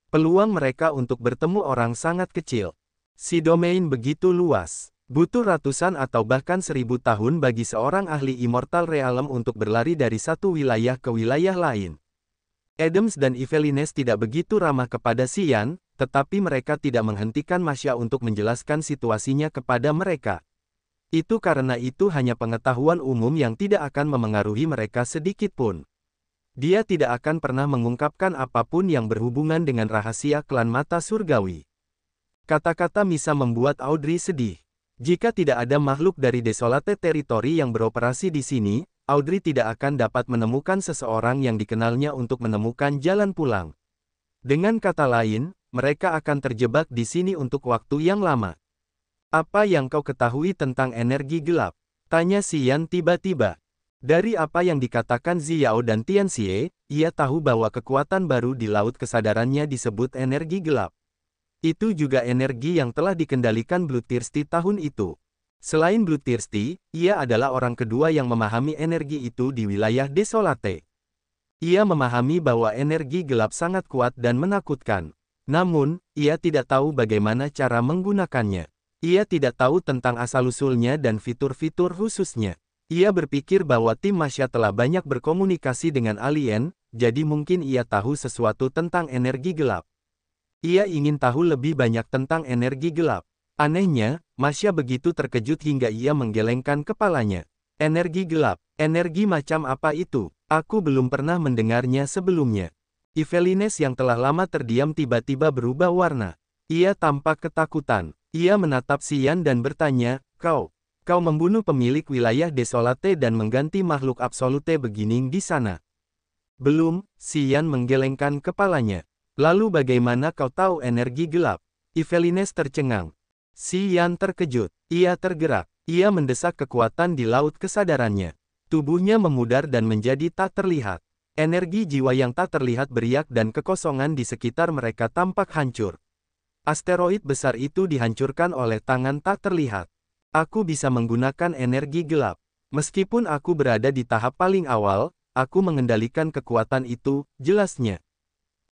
Peluang mereka untuk bertemu orang sangat kecil. Si domain begitu luas. Butuh ratusan atau bahkan 1000 tahun bagi seorang ahli Immortal Realm untuk berlari dari satu wilayah ke wilayah lain. Adams dan Yvelines tidak begitu ramah kepada Xian, tetapi mereka tidak menghentikan Masya untuk menjelaskan situasinya kepada mereka. Itu karena itu hanya pengetahuan umum yang tidak akan memengaruhi mereka sedikit pun. Dia tidak akan pernah mengungkapkan apapun yang berhubungan dengan rahasia klan mata surgawi. Kata-kata Misa membuat Audrey sedih. Jika tidak ada makhluk dari Desolate Territory yang beroperasi di sini, Audrey tidak akan dapat menemukan seseorang yang dikenalnya untuk menemukan jalan pulang. Dengan kata lain, mereka akan terjebak di sini untuk waktu yang lama. Apa yang kau ketahui tentang energi gelap? Tanya Xian tiba-tiba. Dari apa yang dikatakan Xiao dan Tianxie, ia tahu bahwa kekuatan baru di laut kesadarannya disebut energi gelap. Itu juga energi yang telah dikendalikan Bloodthirsty tahun itu. Selain Bloodthirsty, ia adalah orang kedua yang memahami energi itu di wilayah Desolate. Ia memahami bahwa energi gelap sangat kuat dan menakutkan. Namun, ia tidak tahu bagaimana cara menggunakannya. Ia tidak tahu tentang asal-usulnya dan fitur-fitur khususnya. Ia berpikir bahwa tim Masya telah banyak berkomunikasi dengan alien, jadi mungkin ia tahu sesuatu tentang energi gelap. Ia ingin tahu lebih banyak tentang energi gelap. Anehnya, Masya begitu terkejut hingga ia menggelengkan kepalanya. Energi gelap, energi macam apa itu? Aku belum pernah mendengarnya sebelumnya. Yvelines yang telah lama terdiam tiba-tiba berubah warna. Ia tampak ketakutan. Ia menatap Xian dan bertanya, Kau membunuh pemilik wilayah Desolate dan mengganti makhluk absolute begining di sana. Belum, Xian menggelengkan kepalanya. Lalu bagaimana kau tahu energi gelap? Yvelines tercengang. Xian terkejut. Ia tergerak. Ia mendesak kekuatan di laut kesadarannya. Tubuhnya memudar dan menjadi tak terlihat. Energi jiwa yang tak terlihat beriak dan kekosongan di sekitar mereka tampak hancur. Asteroid besar itu dihancurkan oleh tangan tak terlihat. Aku bisa menggunakan energi gelap. Meskipun aku berada di tahap paling awal, aku mengendalikan kekuatan itu, jelasnya.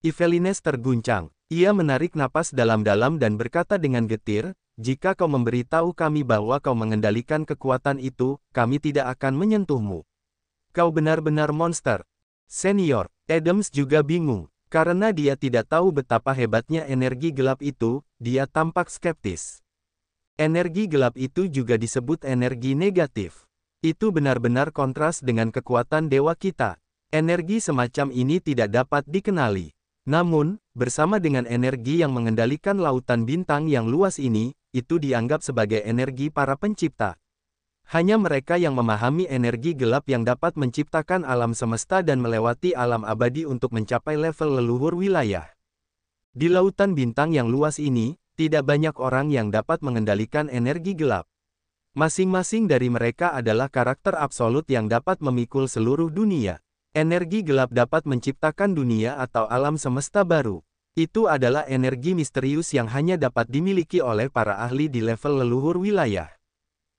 Yvelines terguncang. Ia menarik napas dalam-dalam dan berkata dengan getir, jika kau memberitahu kami bahwa kau mengendalikan kekuatan itu, kami tidak akan menyentuhmu. Kau benar-benar monster. Senior, Adams juga bingung. Karena dia tidak tahu betapa hebatnya energi gelap itu, dia tampak skeptis. Energi gelap itu juga disebut energi negatif. Itu benar-benar kontras dengan kekuatan dewa kita. Energi semacam ini tidak dapat dikenali. Namun, bersama dengan energi yang mengendalikan lautan bintang yang luas ini, itu dianggap sebagai energi para pencipta. Hanya mereka yang memahami energi gelap yang dapat menciptakan alam semesta dan melewati alam abadi untuk mencapai level leluhur wilayah. Di lautan bintang yang luas ini, tidak banyak orang yang dapat mengendalikan energi gelap. Masing-masing dari mereka adalah karakter absolut yang dapat memikul seluruh dunia. Energi gelap dapat menciptakan dunia atau alam semesta baru. Itu adalah energi misterius yang hanya dapat dimiliki oleh para ahli di level leluhur wilayah.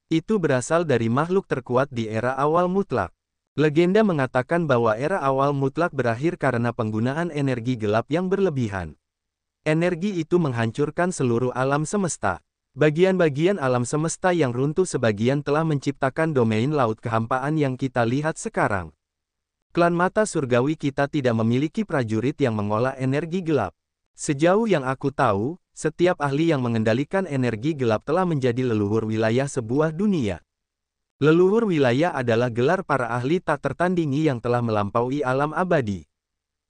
Itu berasal dari makhluk terkuat di era awal mutlak. Legenda mengatakan bahwa era awal mutlak berakhir karena penggunaan energi gelap yang berlebihan. Energi itu menghancurkan seluruh alam semesta. Bagian-bagian alam semesta yang runtuh sebagian telah menciptakan domain laut kehampaan yang kita lihat sekarang. Klan mata surgawi kita tidak memiliki prajurit yang mengolah energi gelap. Sejauh yang aku tahu, setiap ahli yang mengendalikan energi gelap telah menjadi leluhur wilayah sebuah dunia. Leluhur wilayah adalah gelar para ahli tak tertandingi yang telah melampaui alam abadi.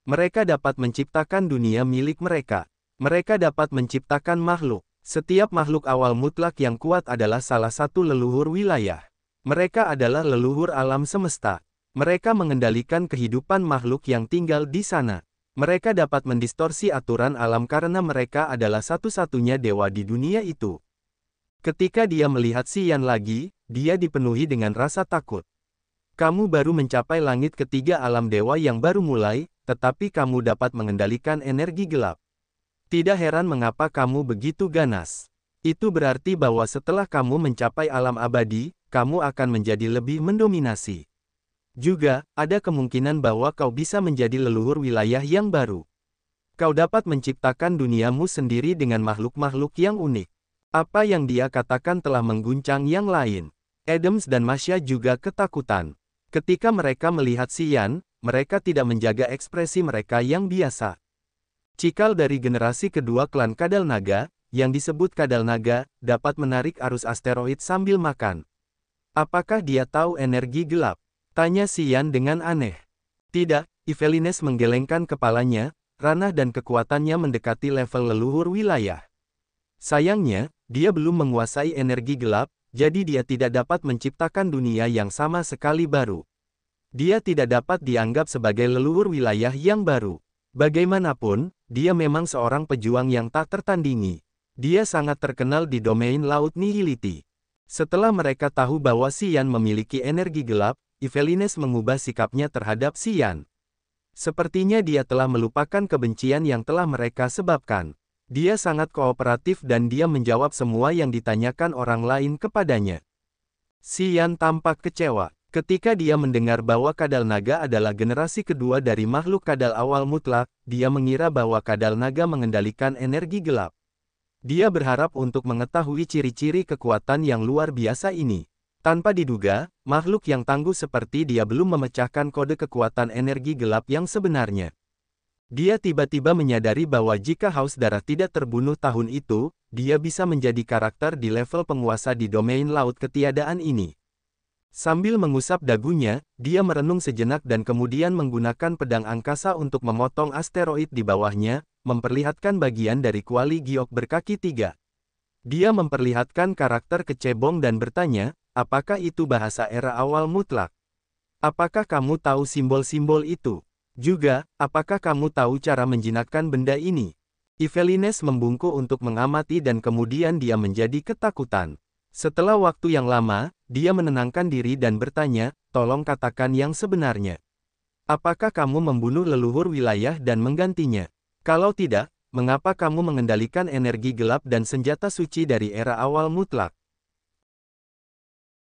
Mereka dapat menciptakan dunia milik mereka. Mereka dapat menciptakan makhluk. Setiap makhluk awal mutlak yang kuat adalah salah satu leluhur wilayah. Mereka adalah leluhur alam semesta. Mereka mengendalikan kehidupan makhluk yang tinggal di sana. Mereka dapat mendistorsi aturan alam karena mereka adalah satu-satunya dewa di dunia itu. Ketika dia melihat Xian lagi, dia dipenuhi dengan rasa takut. Kamu baru mencapai langit ketiga alam dewa yang baru mulai, tetapi kamu dapat mengendalikan energi gelap. Tidak heran mengapa kamu begitu ganas. Itu berarti bahwa setelah kamu mencapai alam abadi, kamu akan menjadi lebih mendominasi. Juga, ada kemungkinan bahwa kau bisa menjadi leluhur wilayah yang baru. Kau dapat menciptakan duniamu sendiri dengan makhluk-makhluk yang unik. Apa yang dia katakan telah mengguncang yang lain. Adams dan Masya juga ketakutan. Ketika mereka melihat Xian, mereka tidak menjaga ekspresi mereka yang biasa. Cikal dari generasi kedua klan Kadal Naga, yang disebut Kadal Naga, dapat menarik arus asteroid sambil makan. Apakah dia tahu energi gelap? Tanya Xian dengan aneh. Tidak, Yvelines menggelengkan kepalanya, ranah dan kekuatannya mendekati level leluhur wilayah. Sayangnya, dia belum menguasai energi gelap, jadi dia tidak dapat menciptakan dunia yang sama sekali baru. Dia tidak dapat dianggap sebagai leluhur wilayah yang baru. Bagaimanapun, dia memang seorang pejuang yang tak tertandingi. Dia sangat terkenal di domain laut Nihility. Setelah mereka tahu bahwa Xian memiliki energi gelap, Yvelines mengubah sikapnya terhadap Xian. Sepertinya dia telah melupakan kebencian yang telah mereka sebabkan. Dia sangat kooperatif dan dia menjawab semua yang ditanyakan orang lain kepadanya. Si Yan tampak kecewa. Ketika dia mendengar bahwa kadal naga adalah generasi kedua dari makhluk kadal awal mutlak, dia mengira bahwa kadal naga mengendalikan energi gelap. Dia berharap untuk mengetahui ciri-ciri kekuatan yang luar biasa ini. Tanpa diduga, makhluk yang tangguh seperti dia belum memecahkan kode kekuatan energi gelap yang sebenarnya. Dia tiba-tiba menyadari bahwa jika haus darah tidak terbunuh tahun itu, dia bisa menjadi karakter di level penguasa di domain laut ketiadaan ini. Sambil mengusap dagunya, dia merenung sejenak dan kemudian menggunakan pedang angkasa untuk memotong asteroid di bawahnya, memperlihatkan bagian dari kuali giok berkaki 3. Dia memperlihatkan karakter kecebong dan bertanya, apakah itu bahasa era awal mutlak? Apakah kamu tahu simbol-simbol itu? Juga, apakah kamu tahu cara menjinakkan benda ini? Yvelines membungkuk untuk mengamati dan kemudian dia menjadi ketakutan. Setelah waktu yang lama, dia menenangkan diri dan bertanya, tolong katakan yang sebenarnya. Apakah kamu membunuh leluhur wilayah dan menggantinya? Kalau tidak, mengapa kamu mengendalikan energi gelap dan senjata suci dari era awal mutlak?